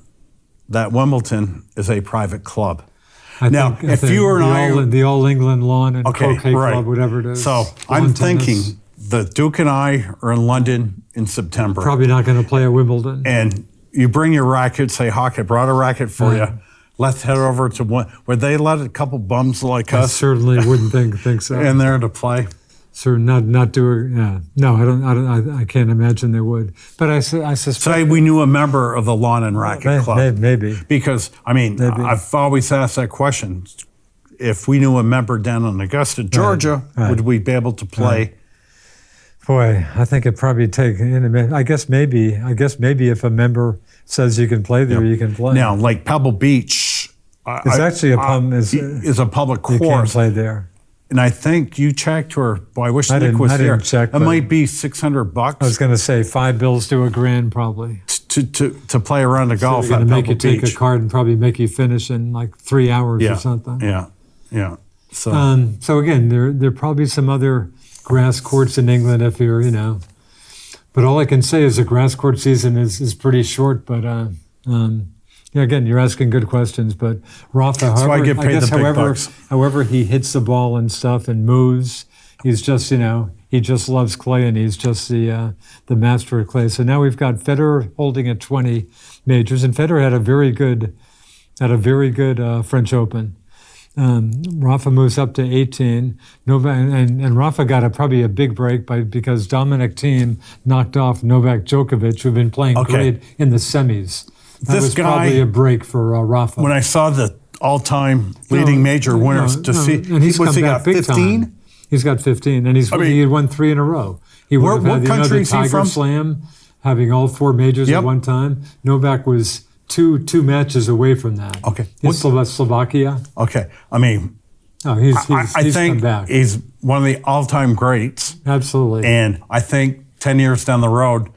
that Wimbledon is a private club. Now, if you were an Iron- the All England Lawn and Okay, Croquet right. Club, whatever it is. So lawn I'm tennis, thinking the Duke and I are in London in September. probably not going to play at Wimbledon. And you bring your racket, say, Hawk, I brought a racket for Right. you. Let's head over to one. Would they let a couple bums like I us certainly wouldn't think so. in there to play? So not do it. Yeah, no, I can't imagine they would. But I suspect Say we knew a member of the Lawn and Racket Club. maybe. Because, I mean, Maybe. I've always asked that question. If we knew a member down in Augusta, Georgia, right. would we be able to play? Boy, I think it'd probably take. I guess maybe if a member says you can play there, you can play. Now, like Pebble Beach, It's actually is a public you can't course. play there. And I think you checked, or boy, I wish I Nick didn't- was I here. didn't check, It but- might be $600 I was going to say $5 to $1,000 probably. to play around the golf They're at going to make you Pebble take Beach. a card and probably make you finish in like 3 hours or something. Yeah. So So again, there are probably some other grass courts in England if you're. But all I can say is the grass court season is pretty short. But again, you're asking good questions. But Rafa, That's why I get paid the big however, bucks. however he hits the ball and stuff and moves, he's just he just loves clay and he's just the master of clay. So now we've got Federer holding at 20 majors, and Federer had a very good French Open. Rafa moves up to 18. And Rafa got probably a big break because Dominic Thiem knocked off Novak Djokovic, who'd been playing great in the semis. That This was guy- probably a break for Rafa. when I saw the all-time leading major winners and he's what's come he back got, big 15? time. He's got 15, and he had won 3 in a row. He would have what had country the is he Tiger from? Slam, having all 4 majors Yep. at one time. Novak was two matches away from that. Okay. He's Slovakia. Okay. I mean, Oh, he's I think come back. he's one of the all-time greats. Absolutely. And I think 10 years down the road,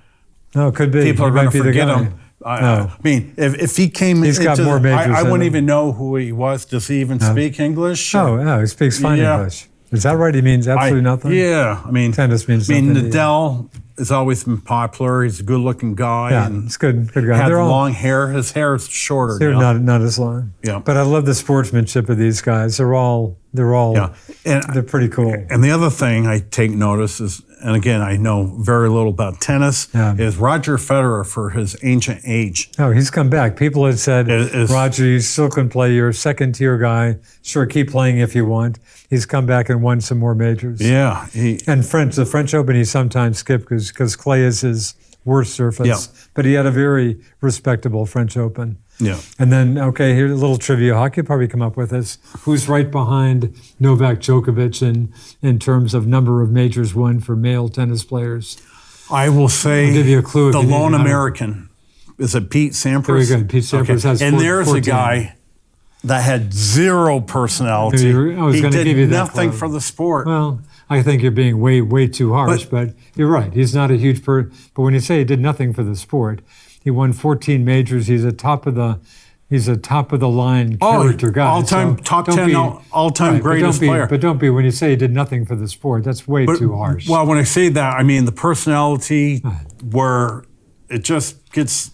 No, it could be. people He are going might to be the forget guy. him. No. I mean, if he came He's got more majors I than wouldn't him. even know who he was. Does he even speak English? Oh, yeah, he speaks fine Yeah. English. Is that right? He means absolutely nothing? Yeah. I mean, Tennis means I mean, nothing to you. Nadal has always been popular. He's a good-looking guy. Yeah, and it's good guy. had They're all, long hair. His hair is shorter they're now. not as long. Yeah. But I love the sportsmanship of these guys. They're all Yeah. And they're pretty cool. And the other thing I take notice is, and again, I know very little about tennis, Yeah. is Roger Federer for his ancient age. Oh, he's come back. People had said, Is- Roger, you still can play. You're a second-tier guy. Sure, keep playing if you want. He's come back and won some more majors. Yeah. And the French Open he sometimes skipped because clay is his worst surface. Yeah. But he had a very respectable French Open. Yeah. And then, okay, here's a little trivia. Hawk, you probably come up with this. Who's right behind Novak Djokovic in terms of number of majors won for male tennis players? I will say I'll give you a clue if the you need- lone I don't- American. Is it Pete Sampras? Very good. Pete Sampras has And there's 14. a guy that had zero personality. I was He gonna did give you that nothing clue. for the sport. Well, I think you're being way too harsh, but you're right. He's not a huge But when you say he did nothing for the sport, he won 14 majors. He's a top of the line character guy. all-time top don't 10 be- all-time right, but greatest don't be- player. But don't be when you say he did nothing for the sport. That's way too harsh. Well, when I say that, I mean the personality where it just gets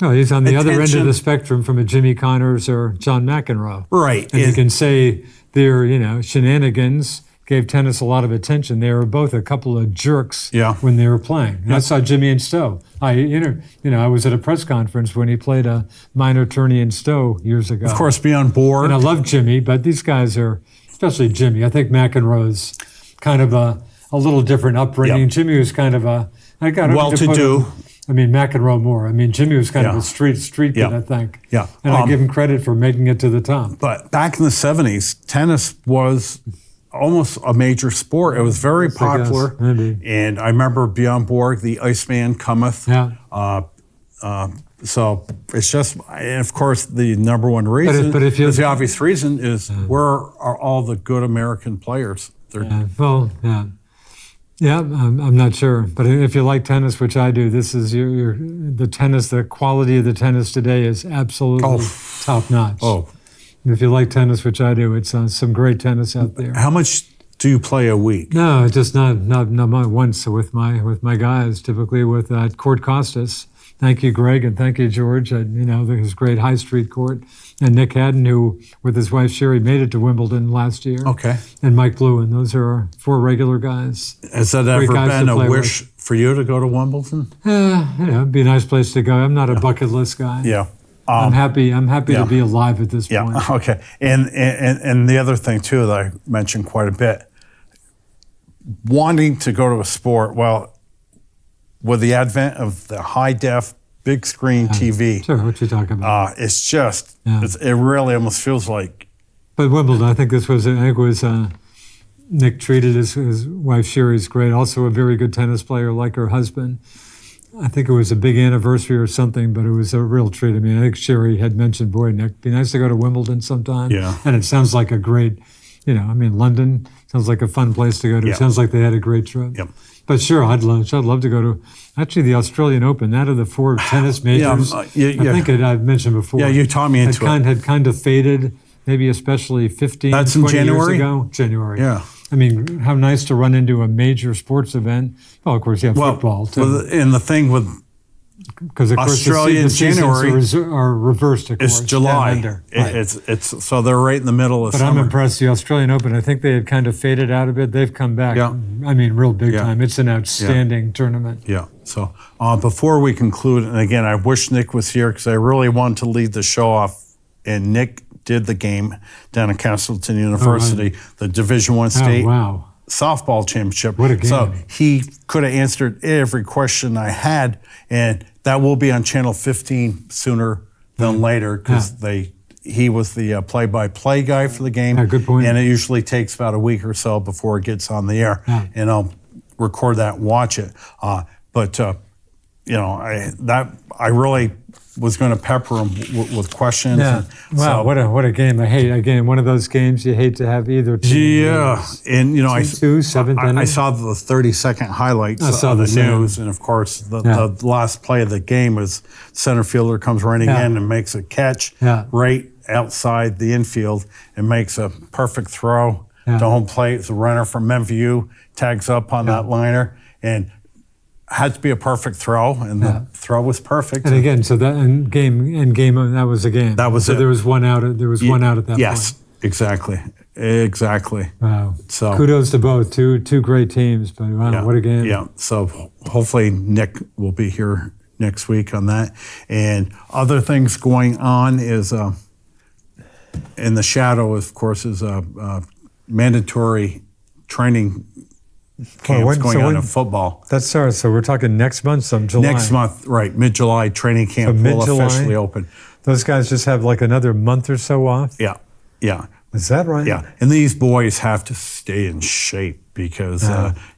No, he's on the other end of attention. the spectrum from a Jimmy Connors or John McEnroe. right. And you It- can say their shenanigans gave tennis a lot of attention. They were both a couple of jerks Yeah. when they were playing. And I saw Jimmy in Stowe. I was at a press conference when he played a minor tourney in Stowe years ago. of course, be on board. And I love Jimmy, but these guys are, especially Jimmy. I think McEnroe's kind of a little different upbringing. Yep. Jimmy was kind of Well-to-do. I mean, McEnroe more. I mean, Jimmy was kind of Yeah. a street Yeah. kid, I think. Yeah. And I give him credit for making it to the top. But back in the 70s, tennis was almost a major sport. It was very I guess, popular. maybe. And I remember Bjorn Borg, the Iceman cometh. Yeah. So it's just, and of course, the number one reason, but if you- the obvious reason is where are all the good American players? They're, Yeah, well, yeah. Yeah, I'm not sure. But if you like tennis, which I do, this is the tennis, the quality of the tennis today is absolutely top notch. Oh. If you like tennis, which I do, it's some great tennis out there. How much do you play a week? No, just not once with my guys. Typically with Court Costas. Thank you, Greg, and thank you, George. His great High Street Court, and Nick Haddon, who with his wife Sherry made it to Wimbledon last year. Okay. And Mike Bluen. Those are our 4 regular guys. Has that Great ever guys been to a play wish for you to go to Wimbledon? It'd be a nice place to go. I'm not a bucket list guy. Yeah. I'm happy yeah. to be alive at this point. Yeah. Okay. And the other thing too that I mentioned quite a bit, wanting to go to a sport. Well, with the advent of the high def big screen TV, Sure, what you talking about? it's just Yeah. it really almost feels like But Wimbledon, I think it was Nick treated his wife Sherry's great. Also a very good tennis player, like her husband. I think it was a big anniversary or something, but it was a real treat. I mean, I think Sherry had mentioned, boy, Nick, be nice to go to Wimbledon sometime. Yeah. And it sounds like a great, London sounds like a fun place to go to. Yeah. It sounds like they had a great trip. Yep. But sure, I'd love to go to, actually, the Australian Open. That of the 4 tennis majors, I think I've mentioned before. Yeah, you taught me into it. Had kind of faded, maybe especially 15, That's in 20 January? years ago. January. Yeah. I mean, how nice to run into a major sports event. Well, of course, you have football, too. and the thing with Because, of course, Australia in the seasons January are reversed, of course. it's July. down under. Right. It's so they're right in the middle of But summer. I'm impressed. The Australian Open, I think they had kind of faded out a bit. They've come back. Yeah. I mean, real big Yeah. time. It's an outstanding tournament. Yeah. So before we conclude, and again, I wish Nick was here because I really wanted to lead the show off, and Nick did the game down at Castleton University, the Division I state Oh, wow. softball championship. What a game. So he could have answered every question I had, and that will be on Channel 15 sooner than later because they he was the play-by-play guy for the game. Yeah, good point. And it usually takes about a week or so before it gets on the air. Yeah. And I'll record that and watch it. I really was going to pepper him with questions. Yeah. And Wow, what a game. I hate, again, one of those games you hate to have either team. Yeah, lose. and Seventh I inning. saw the 30-second highlights I saw on the the same. news, and of course, the last play of the game was center fielder comes running Yeah. in and makes a catch Yeah. right outside the infield and makes a perfect throw Yeah. to home plate. The runner from Memview tags up on that liner and had to be a perfect throw, and the throw was perfect. And again, so that game, that was a game. That was so it. There was one out. There was one out at that Yes, exactly. Wow. So kudos to both. Two great teams, but wow, what a game. Yeah. So hopefully Nick will be here next week on that. And other things going on is in the shadow, of course, is mandatory training camps going on in football. That's so we're talking next month, July. Next month, right, mid-July training camp will mid-July? officially open. Those guys just have like another month or so off? Yeah. Is that right? Yeah, and these boys have to stay in shape because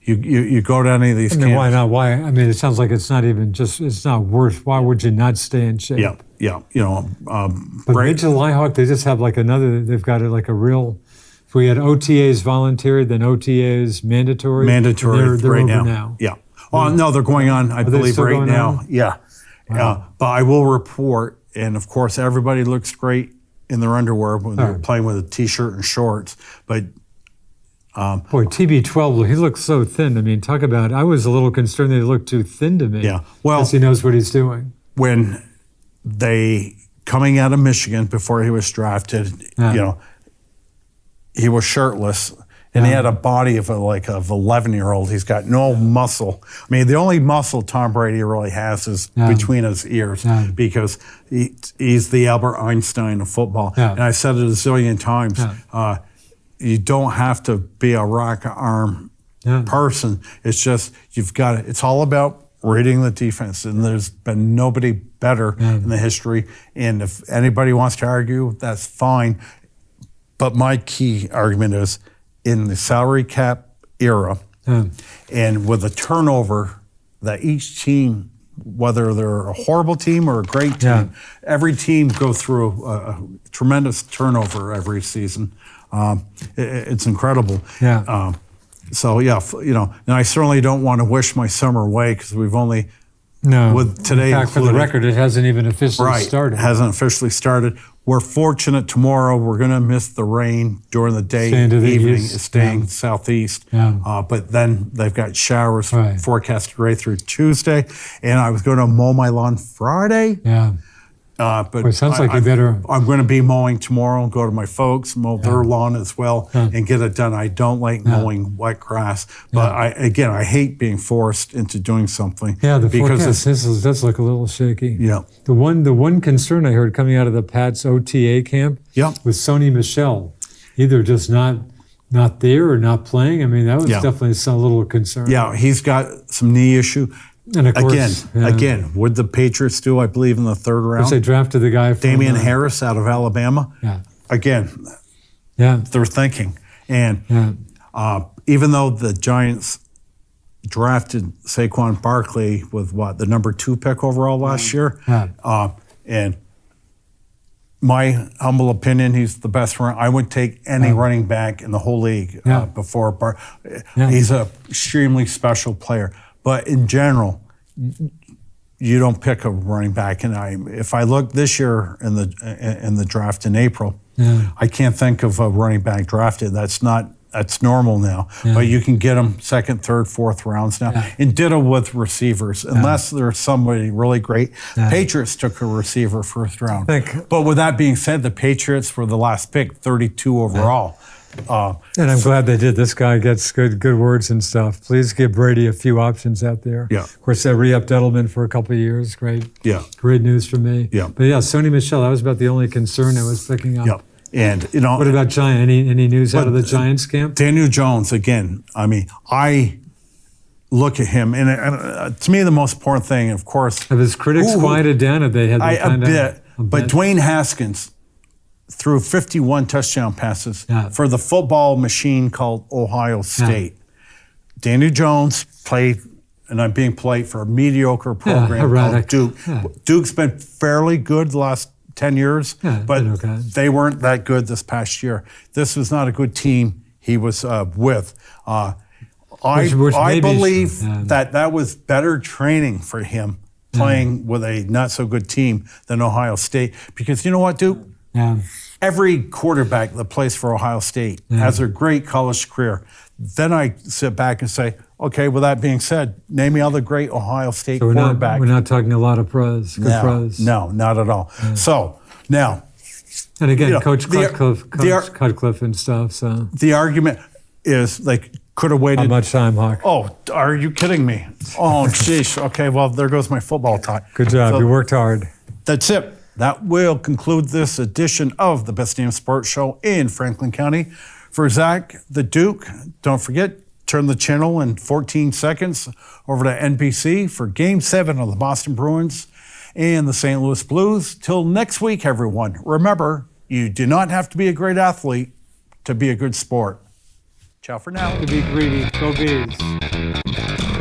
you go to any of these I mean, camps. why not? Why? I mean, it sounds like it's not even just. It's not worth. Why would you not stay in shape? Yeah. But mid-July Hawk, they just have like another. They've got it like a real. If we had OTAs voluntary, then OTAs mandatory. Mandatory They're right over now. Yeah. Oh no, they're going on. I they believe still right going now. on? Yeah. But I will report, and of course, everybody looks great in their underwear when they're playing with a t-shirt and shorts. But boy, TB12, he looks so thin. I mean, talk about. I was a little concerned that he looked too thin to me. Yeah. Well, because he knows what he's doing. when they coming out of Michigan before he was drafted, he was shirtless. And he had a body of 11-year-old. He's got no muscle. I mean, the only muscle Tom Brady really has is between his ears because he's the Albert Einstein of football. Yeah. And I said it a zillion times. You don't have to be a rocket arm person. It's just it's all about reading the defense. And there's been nobody better in the history. And if anybody wants to argue, that's fine. But my key argument is, in the salary cap era, and with the turnover that each team, whether they're a horrible team or a great team, every team go through a tremendous turnover every season. It's incredible. Yeah. And I certainly don't want to wish my summer away because we've only with today. In fact, for the record, it hasn't even officially started. It hasn't officially started. We're fortunate tomorrow. We're going to miss the rain during the day. Staying to the evening east. is staying southeast. But then they've got showers forecasted right through Tuesday. And I was going to mow my lawn Friday. Yeah. But it sounds like you better. I'm going to be mowing tomorrow and go to my folks, mow their lawn as well, and get it done. I don't like mowing wet grass, but I hate being forced into doing something. Yeah, the forecast does look a little shaky. Yeah. The one concern I heard coming out of the Pats OTA camp was Sony Michel, either just not there or not playing. I mean, that was definitely a little concern. Yeah, he's got some knee issue. And of course, again, what the Patriots do, I believe, in the third round. They drafted the guy from Damian Harris out of Alabama. Yeah. Again, they're thinking. And even though the Giants drafted Saquon Barkley with the number 2 pick overall last year, and my humble opinion, he's the best runner. I would take any running back in the whole league before He's an extremely special player. But in general, you don't pick a running back. And if I look this year in the draft in April, I can't think of a running back drafted. That's normal now. But you can get them second, third, fourth rounds now. And ditto with receivers, unless there's somebody really great. Patriots took a receiver first round. But with that being said, the Patriots were the last pick, 32 overall. And I'm glad they did. This guy gets good words and stuff. Please give Brady a few options out there. Yeah. Of course, they re-upped Edelman for a couple of years. Great. Yeah. Great news for me. Yeah. But Sony Michel, that was about the only concern I was picking up. Yeah. And what about Giants? Any news out of the Giants camp? Daniel Jones again. I mean, I look at him, and to me, the most important thing, of course, have his critics quieted down? Have they had a bit? But Dwayne Haskins threw 51 touchdown passes Yeah. for the football machine called Ohio State. Danny Jones played, and I'm being polite, for a mediocre program called erratic. Duke. Yeah. Duke's been fairly good the last 10 years, Yeah, but been okay. they weren't that good this past year. This was not a good team he was with. Which I maybe- believe yeah. that was better training for him playing with a not so good team than Ohio State. Because you know what, Duke? Yeah. Every quarterback that plays for Ohio State has a great college career. Then I sit back and say, okay, with that being said, name me other great Ohio State So quarterbacks. we're not talking a lot of pros, good pros. No, not at all. So now, And again, you know, Coach Cutcliffe, the- Cutcliffe and stuff. So the argument is like, could have how waited. much time, Hawk? Oh, are you kidding me? Oh, jeez. Okay, well, there goes my football talk. Good job. So You worked hard. that's it. That will conclude this edition of the Best Damn Sports Show in Franklin County. For Zach, the Duke, don't forget, turn the channel in 14 seconds over to NBC for Game 7 of the Boston Bruins and the St. Louis Blues. Till next week, everyone. Remember, you do not have to be a great athlete to be a good sport. Ciao for now. To be greedy. Go Bees.